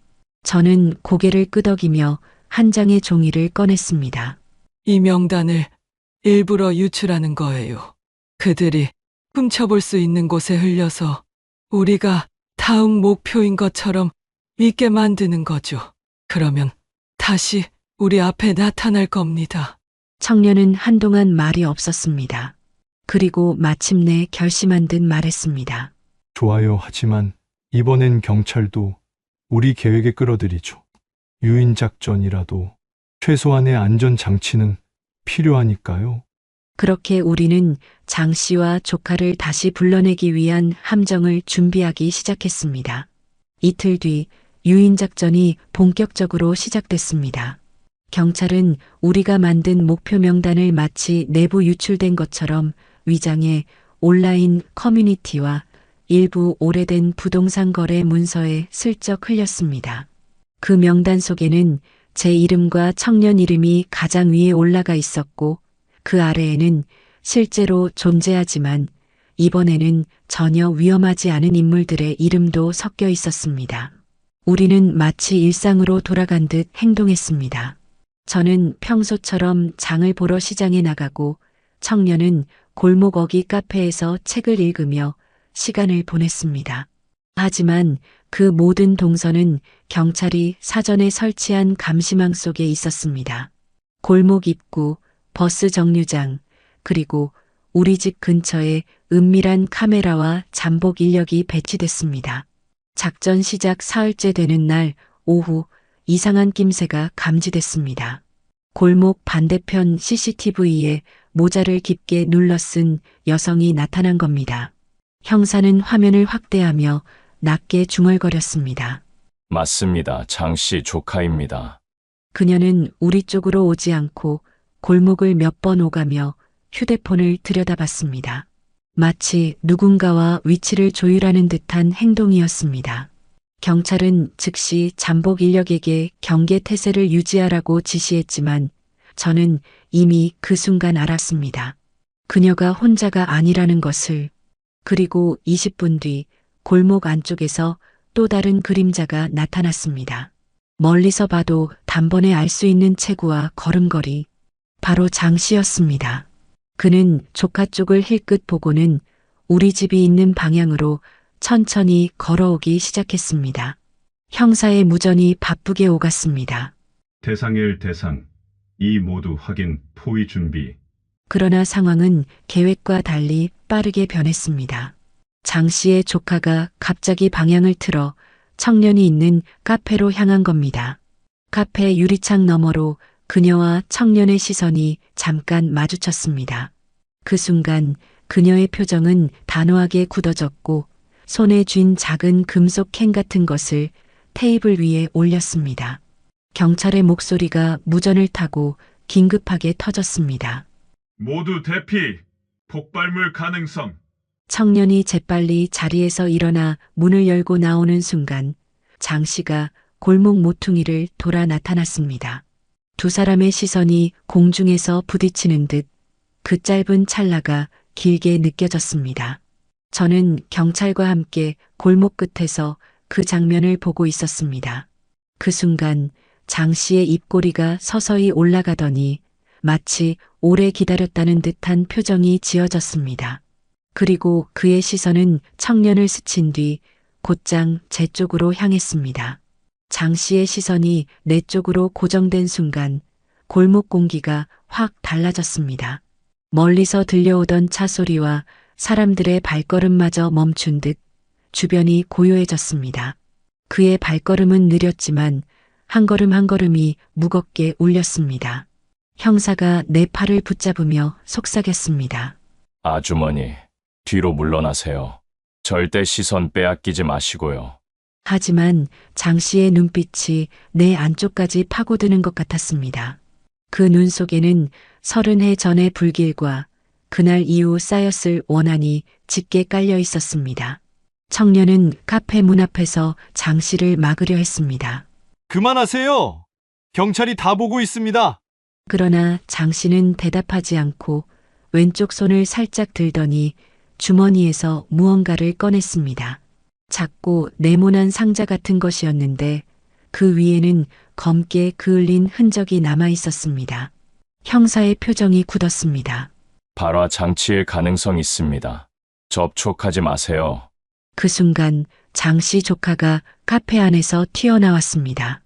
저는 고개를 끄덕이며 한 장의 종이를 꺼냈습니다. 이 명단을 일부러 유출하는 거예요. 그들이 훔쳐볼 수 있는 곳에 흘려서 우리가 다음 목표인 것처럼 믿게 만드는 거죠. 그러면 다시 우리 앞에 나타날 겁니다. 청년은 한동안 말이 없었습니다. 그리고 마침내 결심한 듯 말했습니다. 좋아요. 하지만 이번엔 경찰도 우리 계획에 끌어들이죠. 유인작전이라도 최소한의 안전장치는 필요하니까요. 그렇게 우리는 장 씨와 조카를 다시 불러내기 위한 함정을 준비하기 시작했습니다. 이틀 뒤 유인작전이 본격적으로 시작됐습니다. 경찰은 우리가 만든 목표 명단을 마치 내부 유출된 것처럼 위장해 온라인 커뮤니티와 일부 오래된 부동산 거래 문서에 슬쩍 흘렸습니다. 그 명단 속에는 제 이름과 청년 이름이 가장 위에 올라가 있었고 그 아래에는 실제로 존재하지만 이번에는 전혀 위험하지 않은 인물들의 이름도 섞여 있었습니다. 우리는 마치 일상으로 돌아간 듯 행동했습니다. 저는 평소처럼 장을 보러 시장에 나가고 청년은 골목 어귀 카페에서 책을 읽으며 시간을 보냈습니다. 하지만 그 모든 동선은 경찰이 사전에 설치한 감시망 속에 있었습니다. 골목 입구, 버스 정류장, 그리고 우리 집 근처에 은밀한 카메라와 잠복 인력이 배치됐습니다. 작전 시작 사흘째 되는 날 오후 이상한 낌새가 감지됐습니다. 골목 반대편 CCTV에 모자를 깊게 눌러 쓴 여성이 나타난 겁니다. 형사는 화면을 확대하며 낮게 중얼거렸습니다. 맞습니다. 장씨 조카입니다. 그녀는 우리 쪽으로 오지 않고 골목을 몇 번 오가며 휴대폰을 들여다봤습니다. 마치 누군가와 위치를 조율하는 듯한 행동이었습니다. 경찰은 즉시 잠복 인력에게 경계 태세를 유지하라고 지시했지만 저는 이미 그 순간 알았습니다. 그녀가 혼자가 아니라는 것을. 그리고 20분 뒤 골목 안쪽에서 또 다른 그림자가 나타났습니다. 멀리서 봐도 단번에 알 수 있는 체구와 걸음걸이. 바로 장 씨였습니다. 그는 조카 쪽을 힐끗 보고는 우리 집이 있는 방향으로 천천히 걸어오기 시작했습니다. 형사의 무전이 바쁘게 오갔습니다. 대상 1, 대상 2 모두 확인, 포위 준비. 그러나 상황은 계획과 달리 빠르게 변했습니다. 장 씨의 조카가 갑자기 방향을 틀어 청년이 있는 카페로 향한 겁니다. 카페 유리창 너머로 그녀와 청년의 시선이 잠깐 마주쳤습니다. 그 순간 그녀의 표정은 단호하게 굳어졌고 손에 쥔 작은 금속 캔 같은 것을 테이블 위에 올렸습니다. 경찰의 목소리가 무전을 타고 긴급하게 터졌습니다. 모두 대피. 폭발물 가능성. 청년이 재빨리 자리에서 일어나 문을 열고 나오는 순간 장 씨가 골목 모퉁이를 돌아 나타났습니다. 두 사람의 시선이 공중에서 부딪히는 듯 그 짧은 찰나가 길게 느껴졌습니다. 저는 경찰과 함께 골목 끝에서 그 장면을 보고 있었습니다. 그 순간 장 씨의 입꼬리가 서서히 올라가더니 마치 오래 기다렸다는 듯한 표정이 지어졌습니다. 그리고 그의 시선은 청년을 스친 뒤 곧장 제 쪽으로 향했습니다. 장 씨의 시선이 내 쪽으로 고정된 순간 골목 공기가 확 달라졌습니다. 멀리서 들려오던 차 소리와 사람들의 발걸음마저 멈춘 듯 주변이 고요해졌습니다. 그의 발걸음은 느렸지만 한 걸음 한 걸음이 무겁게 울렸습니다. 형사가 내 팔을 붙잡으며 속삭였습니다. 아주머니, 뒤로 물러나세요. 절대 시선 빼앗기지 마시고요. 하지만 장 씨의 눈빛이 내 안쪽까지 파고드는 것 같았습니다. 그 눈 속에는 30해 전의 불길과 그날 이후 쌓였을 원한이 짙게 깔려 있었습니다. 청년은 카페 문 앞에서 장 씨를 막으려 했습니다. 그만하세요. 경찰이 다 보고 있습니다. 그러나 장 씨는 대답하지 않고 왼쪽 손을 살짝 들더니 주머니에서 무언가를 꺼냈습니다. 작고 네모난 상자 같은 것이었는데 그 위에는 검게 그을린 흔적이 남아 있었습니다. 형사의 표정이 굳었습니다. 발화 장치일 가능성 있습니다. 접촉하지 마세요. 그 순간 장 씨 조카가 카페 안에서 튀어나왔습니다.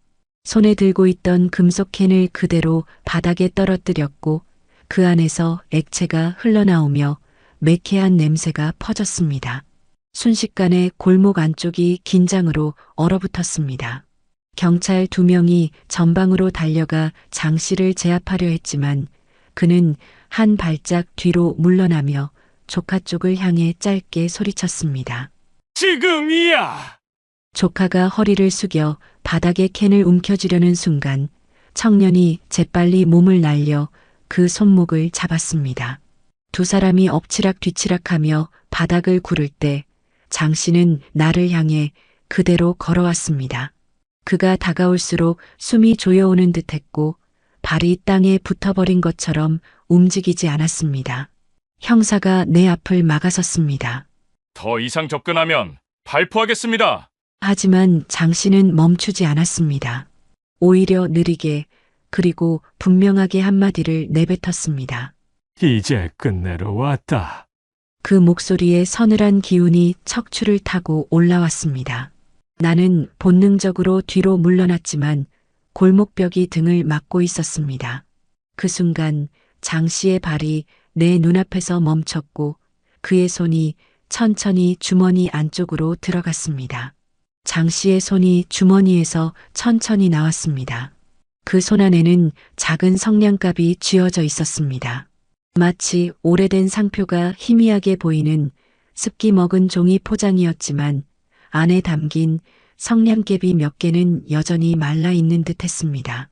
손에 들고 있던 금속 캔을 그대로 바닥에 떨어뜨렸고 그 안에서 액체가 흘러나오며 매캐한 냄새가 퍼졌습니다. 순식간에 골목 안쪽이 긴장으로 얼어붙었습니다. 경찰 2명이 전방으로 달려가 장 씨를 제압하려 했지만 그는 한 발짝 뒤로 물러나며 조카 쪽을 향해 짧게 소리쳤습니다. 지금이야! 조카가 허리를 숙여 바닥에 캔을 움켜쥐려는 순간 청년이 재빨리 몸을 날려 그 손목을 잡았습니다. 두 사람이 엎치락 뒤치락하며 바닥을 구를 때 장 씨는 나를 향해 그대로 걸어왔습니다. 그가 다가올수록 숨이 조여오는 듯했고 발이 땅에 붙어버린 것처럼 움직이지 않았습니다. 형사가 내 앞을 막아섰습니다. 더 이상 접근하면 발포하겠습니다. 하지만 장 씨는 멈추지 않았습니다. 오히려 느리게 그리고 분명하게 한마디를 내뱉었습니다. 이제 끝내러 왔다. 그 목소리에 서늘한 기운이 척추를 타고 올라왔습니다. 나는 본능적으로 뒤로 물러났지만 골목벽이 등을 막고 있었습니다. 그 순간 장 씨의 발이 내 눈앞에서 멈췄고 그의 손이 천천히 주머니 안쪽으로 들어갔습니다. 장 씨의 손이 주머니에서 천천히 나왔습니다. 그 손 안에는 작은 성냥갑이 쥐어져 있었습니다. 마치 오래된 상표가 희미하게 보이는 습기 먹은 종이 포장이었지만 안에 담긴 성냥개비 몇 개는 여전히 말라있는 듯했습니다.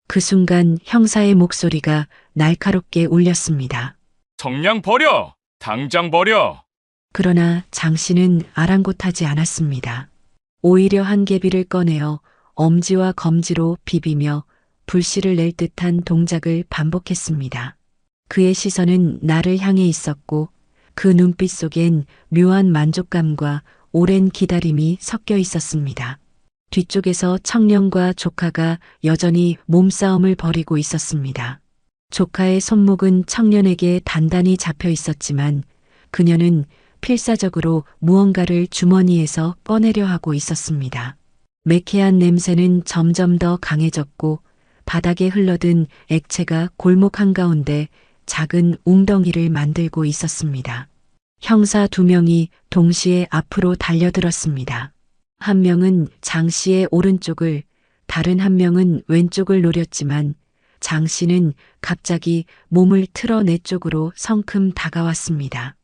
그 순간 형사의 목소리가 날카롭게 울렸습니다. 성냥 버려! 당장 버려! 그러나 장 씨는 아랑곳하지 않았습니다. 오히려 한 개비를 꺼내어 엄지와 검지로 비비며 불씨를 낼 듯한 동작을 반복했습니다. 그의 시선은 나를 향해 있었고 그 눈빛 속엔 묘한 만족감과 오랜 기다림이 섞여 있었습니다. 뒤쪽에서 청년과 조카가 여전히 몸싸움을 벌이고 있었습니다. 조카의 손목은 청년에게 단단히 잡혀 있었지만 그녀는 필사적으로 무언가를 주머니에서 꺼내려 하고 있었습니다. 매캐한 냄새는 점점 더 강해졌고 바닥에 흘러든 액체가 골목 한가운데 작은 웅덩이를 만들고 있었습니다. 형사 2명이 동시에 앞으로 달려들었습니다. 한 명은 장 씨의 오른쪽을, 다른 한 명은 왼쪽을 노렸지만 장 씨는 갑자기 몸을 틀어 내 쪽으로 성큼 다가왔습니다.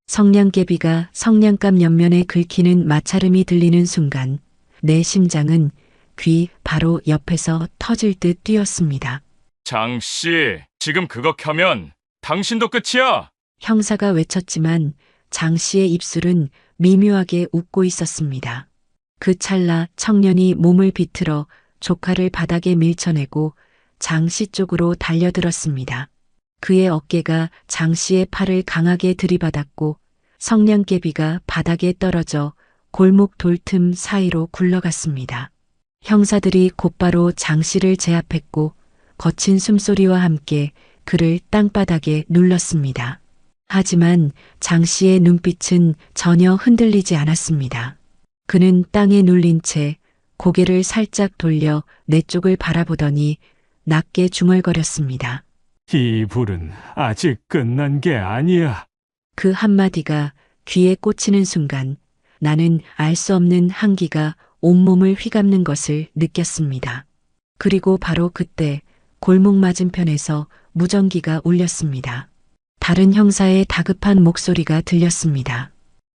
성냥개비가 성냥갑 옆면에 긁히는 마찰음이 들리는 순간 내 심장은 귀 바로 옆에서 터질 듯 뛰었습니다. 장씨, 지금 그거 켜면 당신도 끝이야! 형사가 외쳤지만 장 씨의 입술은 미묘하게 웃고 있었습니다. 그 찰나 청년이 몸을 비틀어 조카를 바닥에 밀쳐내고 장 씨 쪽으로 달려들었습니다. 그의 어깨가 장 씨의 팔을 강하게 들이받았고 성냥개비가 바닥에 떨어져 골목 돌틈 사이로 굴러갔습니다. 형사들이 곧바로 장 씨를 제압했고 거친 숨소리와 함께 그를 땅바닥에 눌렀습니다. 하지만 장 씨의 눈빛은 전혀 흔들리지 않았습니다. 그는 땅에 눌린 채 고개를 살짝 돌려 내 쪽을 바라보더니 낮게 중얼거렸습니다. 이 불은 아직 끝난 게 아니야. 그 한마디가 귀에 꽂히는 순간 나는 알 수 없는 한기가 온몸을 휘감는 것을 느꼈습니다. 그리고 바로 그때 골목 맞은편에서 무전기가 울렸습니다. 다른 형사의 다급한 목소리가 들렸습니다.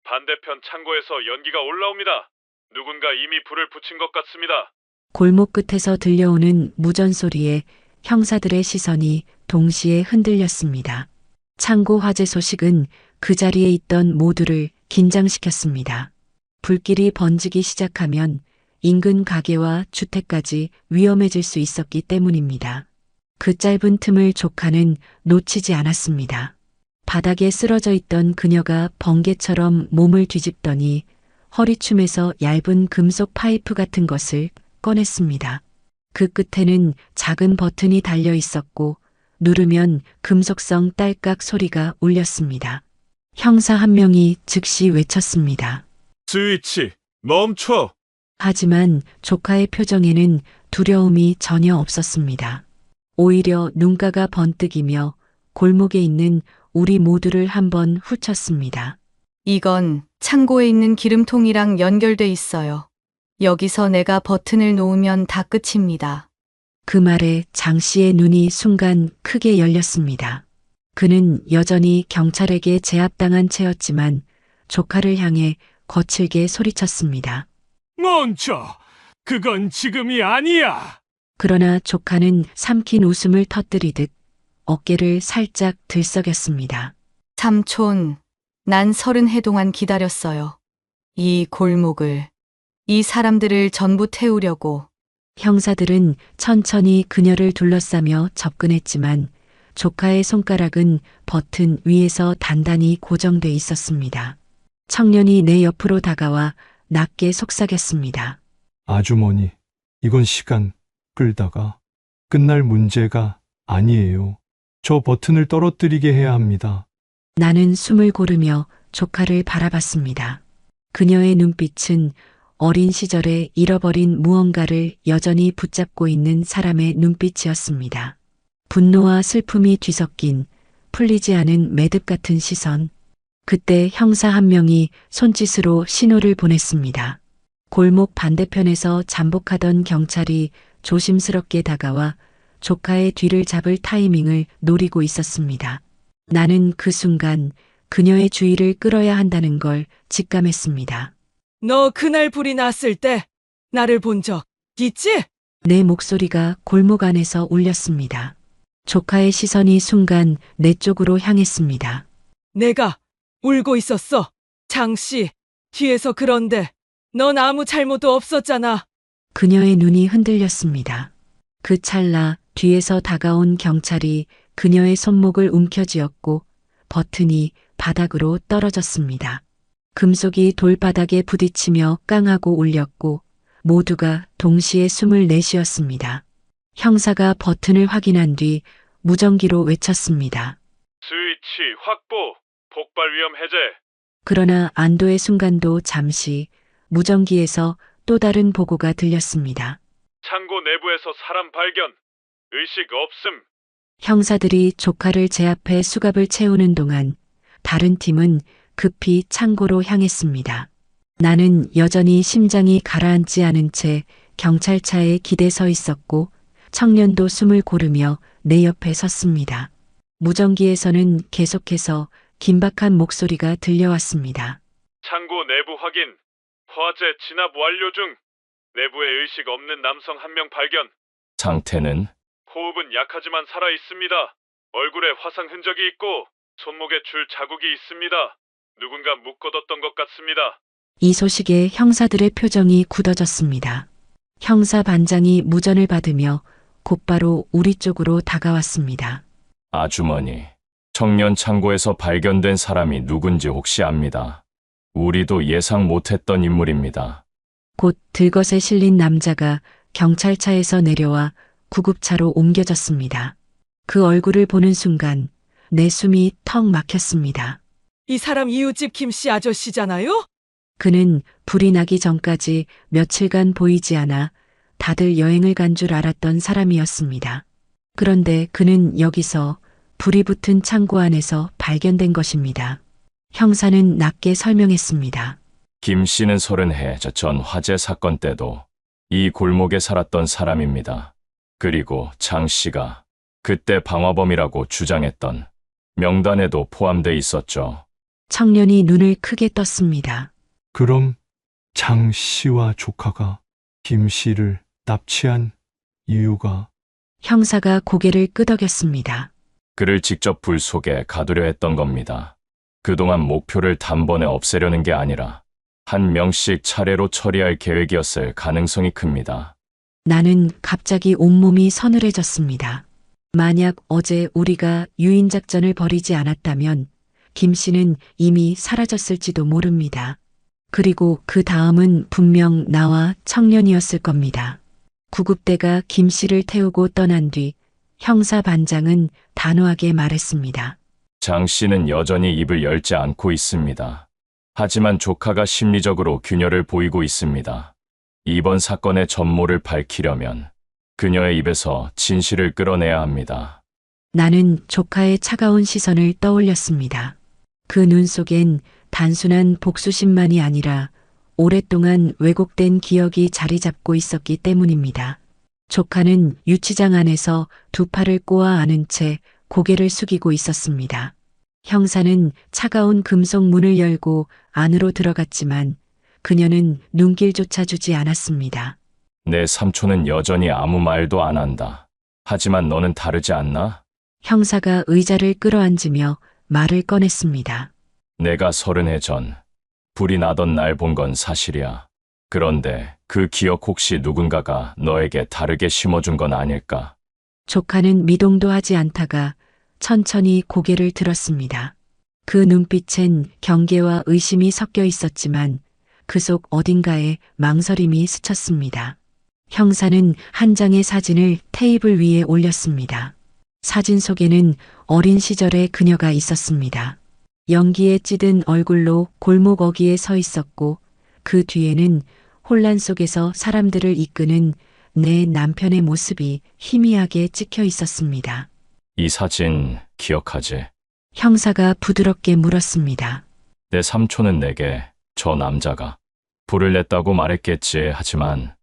반대편 창고에서 연기가 올라옵니다. 누군가 이미 불을 붙인 것 같습니다. 골목 끝에서 들려오는 무전 소리에 형사들의 시선이 동시에 흔들렸습니다. 창고 화재 소식은 그 자리에 있던 모두를 긴장시켰습니다. 불길이 번지기 시작하면 인근 가게와 주택까지 위험해질 수 있었기 때문입니다. 그 짧은 틈을 조카는 놓치지 않았습니다. 바닥에 쓰러져 있던 그녀가 번개처럼 몸을 뒤집더니 허리춤에서 얇은 금속 파이프 같은 것을 꺼냈습니다. 그 끝에는 작은 버튼이 달려 있었고 누르면 금속성 딸깍 소리가 울렸습니다. 형사 한 명이 즉시 외쳤습니다. 스위치, 멈춰! 하지만 조카의 표정에는 두려움이 전혀 없었습니다. 오히려 눈가가 번뜩이며 골목에 있는 우리 모두를 한번 훑었습니다. 이건 창고에 있는 기름통이랑 연결돼 있어요. 여기서 내가 버튼을 놓으면 다 끝입니다. 그 말에 장 씨의 눈이 순간 크게 열렸습니다. 그는 여전히 경찰에게 제압당한 채였지만 조카를 향해 거칠게 소리쳤습니다. 멈춰! 그건 지금이 아니야! 그러나 조카는 삼킨 웃음을 터뜨리듯 어깨를 살짝 들썩였습니다. 삼촌, 난 30해 동안 기다렸어요. 이 골목을, 이 사람들을 전부 태우려고. 형사들은 천천히 그녀를 둘러싸며 접근했지만 조카의 손가락은 버튼 위에서 단단히 고정돼 있었습니다. 청년이 내 옆으로 다가와 낮게 속삭였습니다. 아주머니, 이건 시간 끌다가 끝날 문제가 아니에요. 저 버튼을 떨어뜨리게 해야 합니다. 나는 숨을 고르며 조카를 바라봤습니다. 그녀의 눈빛은 어린 시절에 잃어버린 무언가를 여전히 붙잡고 있는 사람의 눈빛이었습니다. 분노와 슬픔이 뒤섞인 풀리지 않은 매듭 같은 시선. 그때 형사 한 명이 손짓으로 신호를 보냈습니다. 골목 반대편에서 잠복하던 경찰이 조심스럽게 다가와 조카의 뒤를 잡을 타이밍을 노리고 있었습니다. 나는 그 순간 그녀의 주의를 끌어야 한다는 걸 직감했습니다. 너 그날 불이 났을 때 나를 본 적 있지? 내 목소리가 골목 안에서 울렸습니다. 조카의 시선이 순간 내 쪽으로 향했습니다. 내가 울고 있었어. 장씨, 뒤에서. 그런데 넌 아무 잘못도 없었잖아. 그녀의 눈이 흔들렸습니다. 그 찰나 뒤에서 다가온 경찰이 그녀의 손목을 움켜쥐었고 버튼이 바닥으로 떨어졌습니다. 금속이 돌바닥에 부딪히며 깡하고 울렸고 모두가 동시에 숨을 내쉬었습니다. 형사가 버튼을 확인한 뒤 무전기로 외쳤습니다. 스위치 확보, 폭발 위험 해제. 그러나 안도의 순간도 잠시 무전기에서 또 다른 보고가 들렸습니다. 창고 내부에서 사람 발견. 의식 없음. 형사들이 조카를 제압해 수갑을 채우는 동안 다른 팀은 급히 창고로 향했습니다. 나는 여전히 심장이 가라앉지 않은 채 경찰차에 기대 서 있었고 청년도 숨을 고르며 내 옆에 섰습니다. 무전기에서는 계속해서 긴박한 목소리가 들려왔습니다. 창고 내부 확인. 화재 진압 완료 중. 내부에 의식 없는 남성 한 명 발견. 상태는 호흡은 약하지만 살아 있습니다. 얼굴에 화상 흔적이 있고 손목에 줄 자국이 있습니다. 누군가 묶어뒀던 것 같습니다. 이 소식에 형사들의 표정이 굳어졌습니다. 형사 반장이 무전을 받으며 곧바로 우리 쪽으로 다가왔습니다. 아주머니, 청년 창고에서 발견된 사람이 누군지 혹시 압니다. 우리도 예상 못했던 인물입니다. 곧 들것에 실린 남자가 경찰차에서 내려와 구급차로 옮겨졌습니다. 그 얼굴을 보는 순간 내 숨이 턱 막혔습니다. 이 사람 이웃집 김씨 아저씨잖아요? 그는 불이 나기 전까지 며칠간 보이지 않아 다들 여행을 간 줄 알았던 사람이었습니다. 그런데 그는 여기서 불이 붙은 창고 안에서 발견된 것입니다. 형사는 낮게 설명했습니다. 김 씨는 30해 전 화재 사건 때도 이 골목에 살았던 사람입니다. 그리고 장 씨가 그때 방화범이라고 주장했던 명단에도 포함돼 있었죠. 청년이 눈을 크게 떴습니다. 그럼 장 씨와 조카가 김 씨를 납치한 이유가 형사가 고개를 끄덕였습니다. 그를 직접 불 속에 가두려 했던 겁니다. 그동안 목표를 단번에 없애려는 게 아니라 한 명씩 차례로 처리할 계획이었을 가능성이 큽니다. 나는 갑자기 온몸이 서늘해졌습니다. 만약 어제 우리가 유인작전을 벌이지 않았다면 김 씨는 이미 사라졌을지도 모릅니다. 그리고 그 다음은 분명 나와 청년이었을 겁니다. 구급대가 김 씨를 태우고 떠난 뒤 형사 반장은 단호하게 말했습니다. 장 씨는 여전히 입을 열지 않고 있습니다. 하지만 조카가 심리적으로 균열을 보이고 있습니다. 이번 사건의 전모를 밝히려면 그녀의 입에서 진실을 끌어내야 합니다. 나는 조카의 차가운 시선을 떠올렸습니다. 그 눈 속엔 단순한 복수심만이 아니라 오랫동안 왜곡된 기억이 자리 잡고 있었기 때문입니다. 조카는 유치장 안에서 두 팔을 꼬아 안은 채 고개를 숙이고 있었습니다. 형사는 차가운 금속 문을 열고 안으로 들어갔지만 그녀는 눈길조차 주지 않았습니다. 내 삼촌은 여전히 아무 말도 안 한다. 하지만 너는 다르지 않나? 형사가 의자를 끌어앉으며 말을 꺼냈습니다. 내가 30해 전 불이 나던 날 본 건 사실이야. 그런데 그 기억 혹시 누군가가 너에게 다르게 심어준 건 아닐까? 조카는 미동도 하지 않다가 천천히 고개를 들었습니다. 그 눈빛엔 경계와 의심이 섞여 있었지만 그 속 어딘가에 망설임이 스쳤습니다. 형사는 한 장의 사진을 테이블 위에 올렸습니다. 사진 속에는 어린 시절의 그녀가 있었습니다. 연기에 찌든 얼굴로 골목 어귀에 서 있었고 그 뒤에는 혼란 속에서 사람들을 이끄는 내 남편의 모습이 희미하게 찍혀 있었습니다. 이 사진 기억하지? 형사가 부드럽게 물었습니다. 내 삼촌은 내게 저 남자가 불을 냈다고 말했겠지. 하지만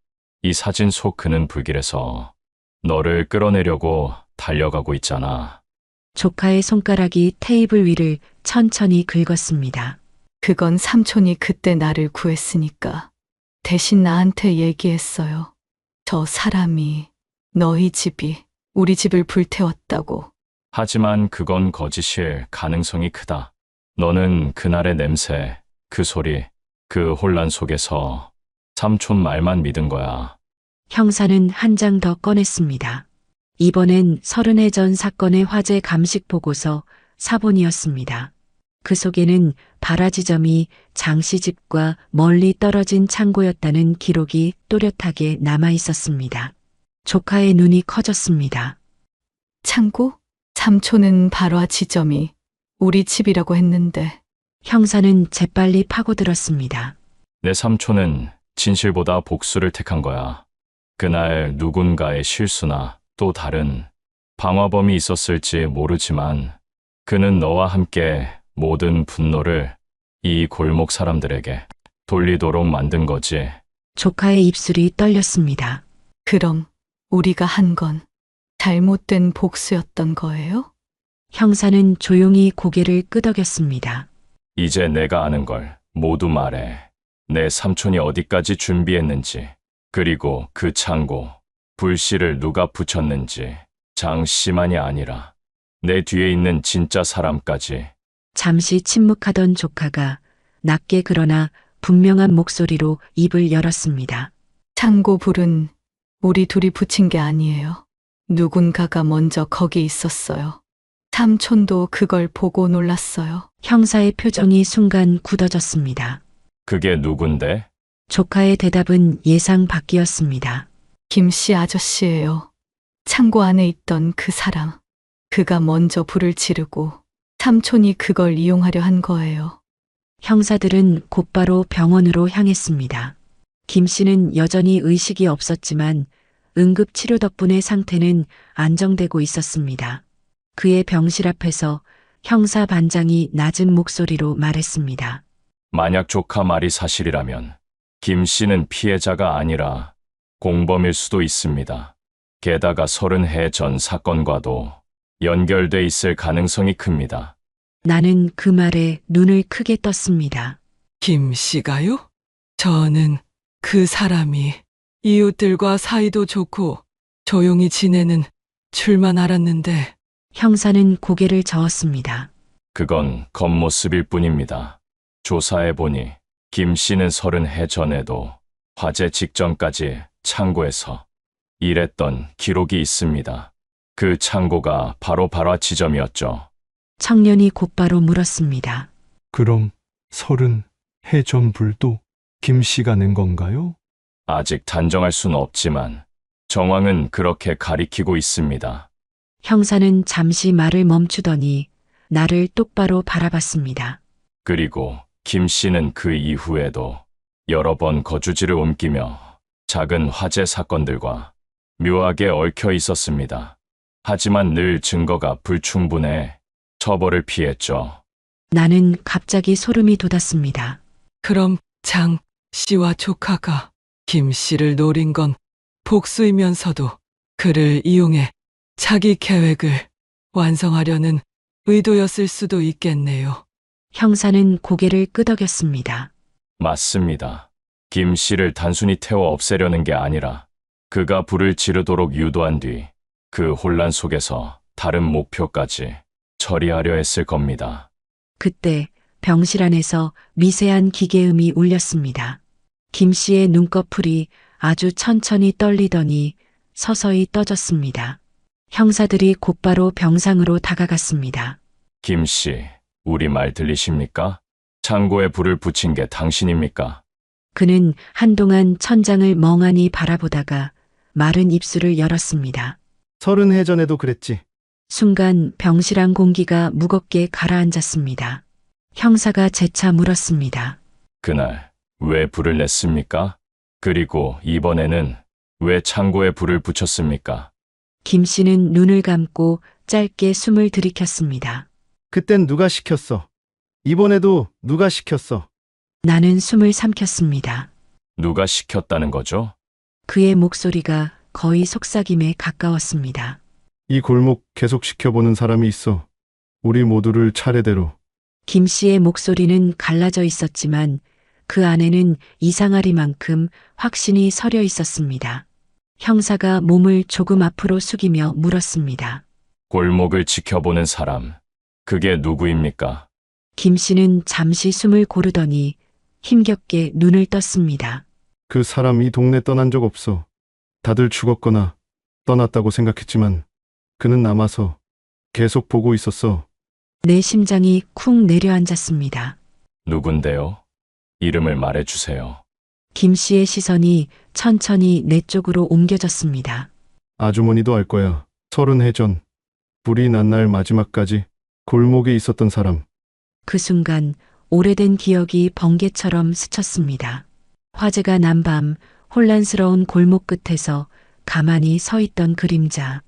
이 사진 속 그는 불길해서 너를 끌어내려고 달려가고 있잖아. 조카의 손가락이 테이블 위를 천천히 긁었습니다. 그건 삼촌이 그때 나를 구했으니까 대신 나한테 얘기했어요. 저 사람이 너희 집이 우리 집을 불태웠다고. 하지만 그건 거짓일 가능성이 크다. 너는 그날의 냄새, 그 소리, 그 혼란 속에서 삼촌 말만 믿은 거야. 형사는 한 장 더 꺼냈습니다. 이번엔 30해 전 사건의 화재 감식 보고서 사본이었습니다. 그 속에는 발화지점이 장씨 집과 멀리 떨어진 창고였다는 기록이 또렷하게 남아 있었습니다. 조카의 눈이 커졌습니다. 창고? 삼촌은 발화 지점이 우리 집이라고 했는데. 형사는 재빨리 파고들었습니다. 내 삼촌은 진실보다 복수를 택한 거야. 그날 누군가의 실수나 또 다른 방화범이 있었을지 모르지만 그는 너와 함께 모든 분노를 이 골목 사람들에게 돌리도록 만든 거지. 조카의 입술이 떨렸습니다. 그럼 우리가 한 건 잘못된 복수였던 거예요? 형사는 조용히 고개를 끄덕였습니다. 이제 내가 아는 걸 모두 말해. 내 삼촌이 어디까지 준비했는지, 그리고 그 창고, 불씨를 누가 붙였는지, 장씨만이 아니라 내 뒤에 있는 진짜 사람까지. 잠시 침묵하던 조카가 낮게 그러나 분명한 목소리로 입을 열었습니다. 창고 불은 우리 둘이 붙인 게 아니에요. 누군가가 먼저 거기 있었어요. 삼촌도 그걸 보고 놀랐어요. 형사의 표정이 순간 굳어졌습니다. 그게 누군데? 조카의 대답은 예상 밖이었습니다. 김씨 아저씨예요. 창고 안에 있던 그 사람. 그가 먼저 불을 지르고 삼촌이 그걸 이용하려 한 거예요. 형사들은 곧바로 병원으로 향했습니다. 김 씨는 여전히 의식이 없었지만 응급치료 덕분에 상태는 안정되고 있었습니다. 그의 병실 앞에서 형사 반장이 낮은 목소리로 말했습니다. 만약 조카 말이 사실이라면 김 씨는 피해자가 아니라 공범일 수도 있습니다. 게다가 30해 전 사건과도 연결돼 있을 가능성이 큽니다. 나는 그 말에 눈을 크게 떴습니다. 김 씨가요? 저는 그 사람이 이웃들과 사이도 좋고 조용히 지내는 줄만 알았는데. 형사는 고개를 저었습니다. 그건 겉모습일 뿐입니다. 조사해보니 김 씨는 30해 전에도 화재 직전까지 창고에서 일했던 기록이 있습니다. 그 창고가 바로 발화 지점이었죠. 청년이 곧바로 물었습니다. 그럼 30해 전 불도 김 씨가 낸 건가요? 아직 단정할 수는 없지만 정황은 그렇게 가리키고 있습니다. 형사는 잠시 말을 멈추더니 나를 똑바로 바라봤습니다. 그리고 김 씨는 그 이후에도 여러 번 거주지를 옮기며 작은 화재 사건들과 묘하게 얽혀 있었습니다. 하지만 늘 증거가 불충분해 처벌을 피했죠. 나는 갑자기 소름이 돋았습니다. 그럼 장 씨와 조카가 김 씨를 노린 건 복수이면서도 그를 이용해 자기 계획을 완성하려는 의도였을 수도 있겠네요. 형사는 고개를 끄덕였습니다. 맞습니다. 김 씨를 단순히 태워 없애려는 게 아니라 그가 불을 지르도록 유도한 뒤 그 혼란 속에서 다른 목표까지 처리하려 했을 겁니다. 그때 병실 안에서 미세한 기계음이 울렸습니다. 김 씨의 눈꺼풀이 아주 천천히 떨리더니 서서히 떠졌습니다. 형사들이 곧바로 병상으로 다가갔습니다. 김 씨, 우리 말 들리십니까? 창고에 불을 붙인 게 당신입니까? 그는 한동안 천장을 멍하니 바라보다가 마른 입술을 열었습니다. 30해 전에도 그랬지. 순간 병실 안 공기가 무겁게 가라앉았습니다. 형사가 재차 물었습니다. 그날 왜 불을 냈습니까? 그리고 이번에는 왜 창고에 불을 붙였습니까? 김 씨는 눈을 감고 짧게 숨을 들이켰습니다. 그땐 누가 시켰어? 이번에도 누가 시켰어? 나는 숨을 삼켰습니다. 누가 시켰다는 거죠? 그의 목소리가 거의 속삭임에 가까웠습니다. 이 골목 계속 시켜보는 사람이 있어. 우리 모두를 차례대로. 김 씨의 목소리는 갈라져 있었지만 그 안에는 이상하리만큼 확신이 서려 있었습니다. 형사가 몸을 조금 앞으로 숙이며 물었습니다. 골목을 지켜보는 사람, 그게 누구입니까? 김 씨는 잠시 숨을 고르더니 힘겹게 눈을 떴습니다. 그 사람 이 동네 떠난 적 없어. 다들 죽었거나 떠났다고 생각했지만 그는 남아서 계속 보고 있었어. 내 심장이 쿵 내려앉았습니다. 누군데요? 이름을 말해주세요. 김 씨의 시선이 천천히 내 쪽으로 옮겨졌습니다. 아주머니도 알 거야. 30해 전 불이 난 날 마지막까지 골목에 있었던 사람. 그 순간 오래된 기억이 번개처럼 스쳤습니다. 화재가 난 밤 혼란스러운 골목 끝에서 가만히 서 있던 그림자.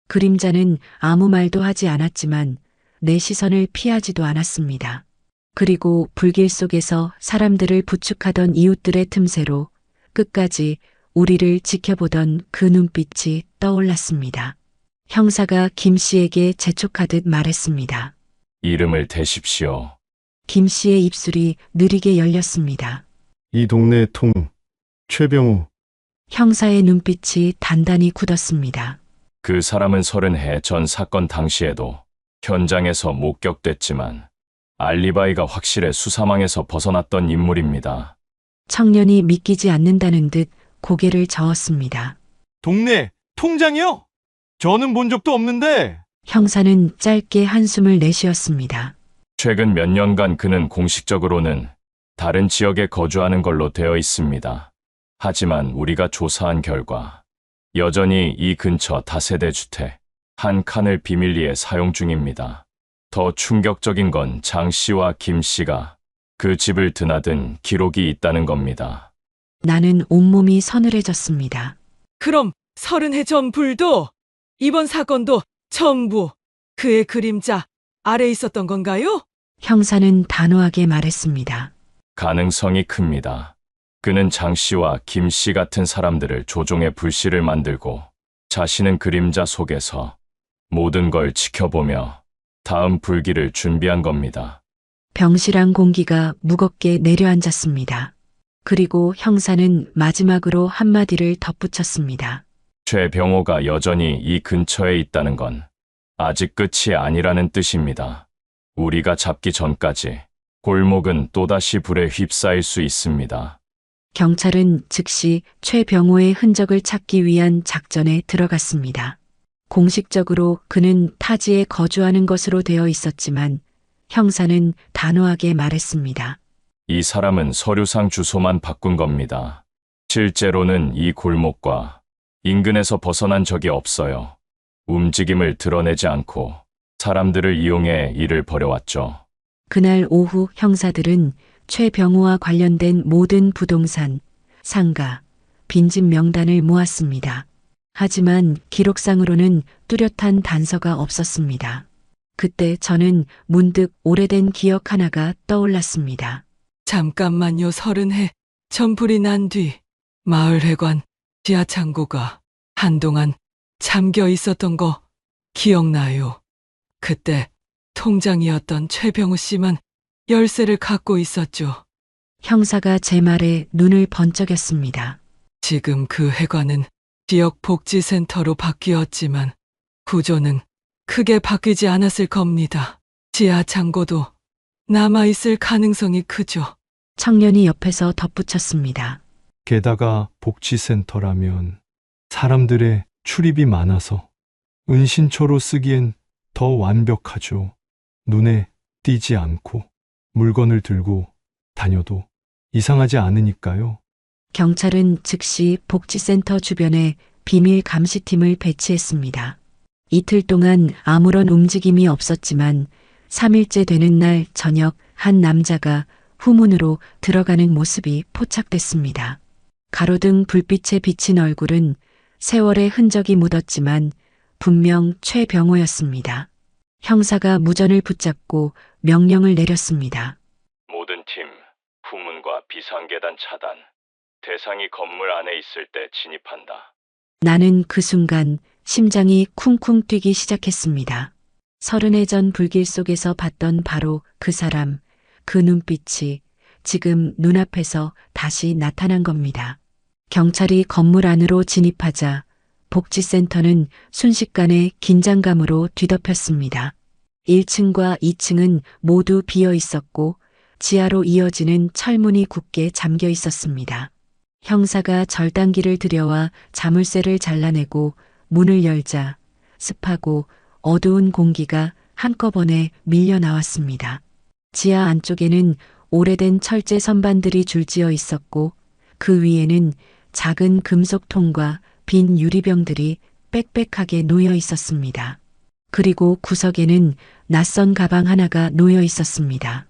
그림자는 아무 말도 하지 않았지만 내 시선을 피하지도 않았습니다. 그리고 불길 속에서 사람들을 부축하던 이웃들의 틈새로 끝까지 우리를 지켜보던 그 눈빛이 떠올랐습니다. 형사가 김 씨에게 재촉하듯 말했습니다. 이름을 대십시오. 김 씨의 입술이 느리게 열렸습니다. 이 동네의 통 최병우. 형사의 눈빛이 단단히 굳었습니다. 그 사람은 30해 전 사건 당시에도 현장에서 목격됐지만 알리바이가 확실해 수사망에서 벗어났던 인물입니다. 청년이 믿기지 않는다는 듯 고개를 저었습니다. 동네 통장이요? 저는 본 적도 없는데. 형사는 짧게 한숨을 내쉬었습니다. 최근 몇 년간 그는 공식적으로는 다른 지역에 거주하는 걸로 되어 있습니다. 하지만 우리가 조사한 결과 여전히 이 근처 다세대 주택 한 칸을 비밀리에 사용 중입니다. 더 충격적인 건 장 씨와 김 씨가 그 집을 드나든 기록이 있다는 겁니다. 나는 온몸이 서늘해졌습니다. 그럼 30해 전 불도 이번 사건도 전부 그의 그림자 아래 있었던 건가요? 형사는 단호하게 말했습니다. 가능성이 큽니다. 그는 장 씨와 김 씨 같은 사람들을 조종해 불씨를 만들고 자신은 그림자 속에서 모든 걸 지켜보며 다음 불길을 준비한 겁니다. 병실안 공기가 무겁게 내려앉았습니다. 그리고 형사는 마지막으로 한마디를 덧붙였습니다. 최병호가 여전히 이 근처에 있다는 건 아직 끝이 아니라는 뜻입니다. 우리가 잡기 전까지 골목은 또다시 불에 휩싸일 수 있습니다. 경찰은 즉시 최병호의 흔적을 찾기 위한 작전에 들어갔습니다. 공식적으로 그는 타지에 거주하는 것으로 되어 있었지만 형사는 단호하게 말했습니다. 이 사람은 서류상 주소만 바꾼 겁니다. 실제로는 이 골목과 인근에서 벗어난 적이 없어요. 움직임을 드러내지 않고 사람들을 이용해 일을 벌여왔죠. 그날 오후 형사들은 최병호와 관련된 모든 부동산, 상가, 빈집 명단을 모았습니다. 하지만 기록상으로는 뚜렷한 단서가 없었습니다. 그때 저는 문득 오래된 기억 하나가 떠올랐습니다. 잠깐만요. 30해 전 불이 난 뒤 마을 회관 지하 창고가 한동안 잠겨 있었던 거 기억나요? 그때 통장이었던 최병우 씨만 열쇠를 갖고 있었죠. 형사가 제 말에 눈을 번쩍였습니다. 지금 그 회관은 지역 복지센터로 바뀌었지만 구조는 크게 바뀌지 않았을 겁니다. 지하 창고도 남아있을 가능성이 크죠. 청년이 옆에서 덧붙였습니다. 게다가 복지센터라면 사람들의 출입이 많아서 은신처로 쓰기엔 더 완벽하죠. 눈에 띄지 않고 물건을 들고 다녀도 이상하지 않으니까요. 경찰은 즉시 복지센터 주변에 비밀 감시팀을 배치했습니다. 이틀 동안 아무런 움직임이 없었지만 3일째 되는 날 저녁 한 남자가 후문으로 들어가는 모습이 포착됐습니다. 가로등 불빛에 비친 얼굴은 세월의 흔적이 묻었지만 분명 최병호였습니다. 형사가 무전을 붙잡고 명령을 내렸습니다. 모든 팀, 후문과 비상계단 차단. 대상이 건물 안에 있을 때 진입한다. 나는 그 순간 심장이 쿵쿵 뛰기 시작했습니다. 30해 전 불길 속에서 봤던 바로 그 사람, 그 눈빛이 지금 눈앞에서 다시 나타난 겁니다. 경찰이 건물 안으로 진입하자 복지센터는 순식간에 긴장감으로 뒤덮였습니다. 1층과 2층은 모두 비어 있었고 지하로 이어지는 철문이 굳게 잠겨 있었습니다. 형사가 절단기를 들여와 자물쇠를 잘라내고 문을 열자 습하고 어두운 공기가 한꺼번에 밀려 나왔습니다. 지하 안쪽에는 오래된 철제 선반들이 줄지어 있었고 그 위에는 작은 금속통과 빈 유리병들이 빽빽하게 놓여 있었습니다. 그리고 구석에는 낯선 가방 하나가 놓여 있었습니다.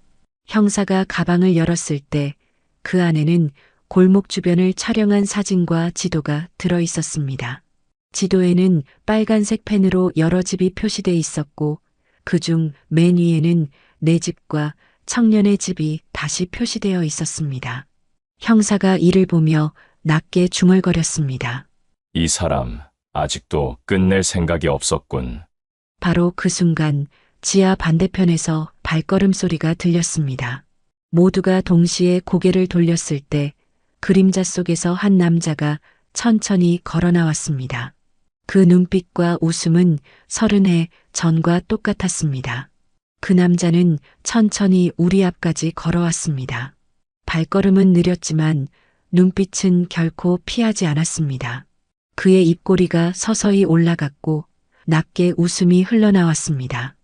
형사가 가방을 열었을 때 그 안에는 골목 주변을 촬영한 사진과 지도가 들어 있었습니다. 지도에는 빨간색 펜으로 여러 집이 표시돼 있었고 그중 맨 위에는 내 집과 청년의 집이 다시 표시되어 있었습니다. 형사가 이를 보며 낮게 중얼거렸습니다. 이 사람 아직도 끝낼 생각이 없었군. 바로 그 순간 지하 반대편에서 발걸음 소리가 들렸습니다. 모두가 동시에 고개를 돌렸을 때 그림자 속에서 한 남자가 천천히 걸어 나왔습니다. 그 눈빛과 웃음은 30해 전과 똑같았습니다. 그 남자는 천천히 우리 앞까지 걸어왔습니다. 발걸음은 느렸지만 눈빛은 결코 피하지 않았습니다. 그의 입꼬리가 서서히 올라갔고 낮게 웃음이 흘러나왔습니다.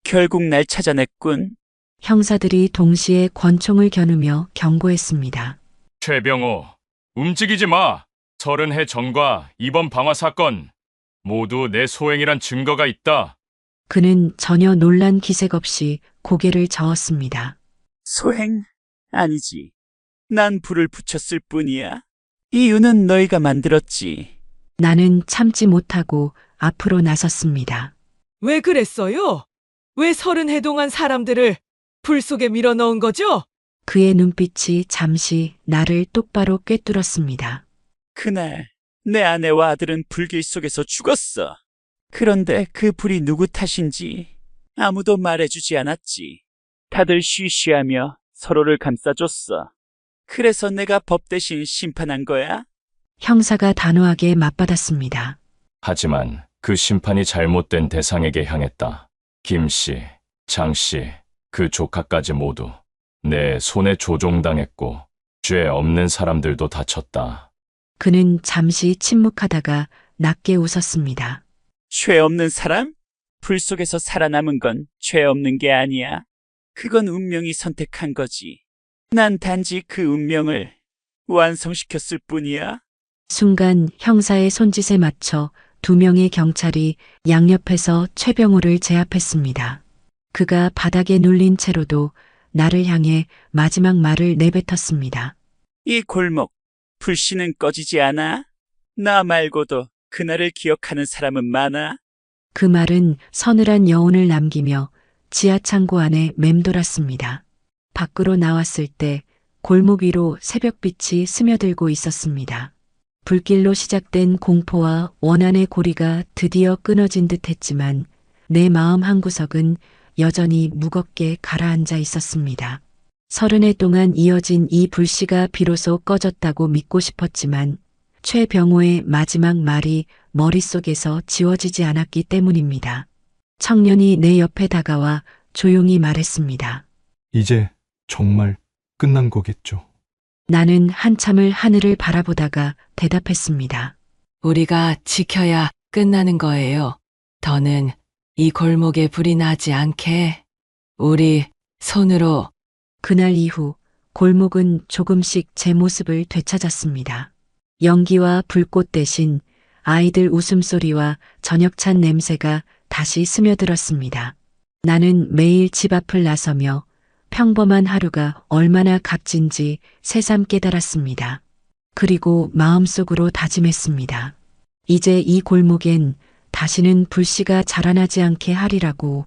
결국 날 찾아냈군. 형사들이 동시에 권총을 겨누며 경고했습니다. 최병호, 움직이지 마. 30해 전과 이번 방화 사건 모두 내 소행이란 증거가 있다. 그는 전혀 놀란 기색 없이 고개를 저었습니다. 소행? 아니지. 난 불을 붙였을 뿐이야. 이유는 너희가 만들었지. 나는 참지 못하고 앞으로 나섰습니다. 왜 그랬어요? 왜 30해 동안 사람들을 불 속에 밀어 넣은 거죠? 그의 눈빛이 잠시 나를 똑바로 꿰뚫었습니다. 그날 내 아내와 아들은 불길 속에서 죽었어. 그런데 그 불이 누구 탓인지 아무도 말해주지 않았지. 다들 쉬쉬하며 서로를 감싸줬어. 그래서 내가 법 대신 심판한 거야? 형사가 단호하게 맞받았습니다. 하지만 그 심판이 잘못된 대상에게 향했다. 김 씨, 장 씨, 그 조카까지 모두. 내 손에 조종당했고 죄 없는 사람들도 다쳤다. 그는 잠시 침묵하다가 낮게 웃었습니다. 죄 없는 사람? 불 속에서 살아남은 건 죄 없는 게 아니야. 그건 운명이 선택한 거지. 난 단지 그 운명을 완성시켰을 뿐이야. 순간 형사의 손짓에 맞춰 2명의 경찰이 양옆에서 최병호를 제압했습니다. 그가 바닥에 눌린 채로도 나를 향해 마지막 말을 내뱉었습니다. 이 골목, 불씨는 꺼지지 않아? 나 말고도 그날을 기억하는 사람은 많아? 그 말은 서늘한 여운을 남기며 지하 창고 안에 맴돌았습니다. 밖으로 나왔을 때 골목 위로 새벽빛이 스며들고 있었습니다. 불길로 시작된 공포와 원한의 고리가 드디어 끊어진 듯 했지만 내 마음 한구석은 여전히 무겁게 가라앉아 있었습니다. 30해 동안 이어진 이 불씨가 비로소 꺼졌다고 믿고 싶었지만 최병호의 마지막 말이 머릿속에서 지워지지 않았기 때문입니다. 청년이 내 옆에 다가와 조용히 말했습니다. 이제 정말 끝난 거겠죠. 나는 한참을 하늘을 바라보다가 대답했습니다. 우리가 지켜야 끝나는 거예요. 더는 이 골목에 불이 나지 않게 우리 손으로. 그날 이후 골목은 조금씩 제 모습을 되찾았습니다. 연기와 불꽃 대신 아이들 웃음소리와 저녁찬 냄새가 다시 스며들었습니다. 나는 매일 집 앞을 나서며 평범한 하루가 얼마나 값진지 새삼 깨달았습니다. 그리고 마음속으로 다짐했습니다. 이제 이 골목엔 다시는 불씨가 자라나지 않게 하리라고.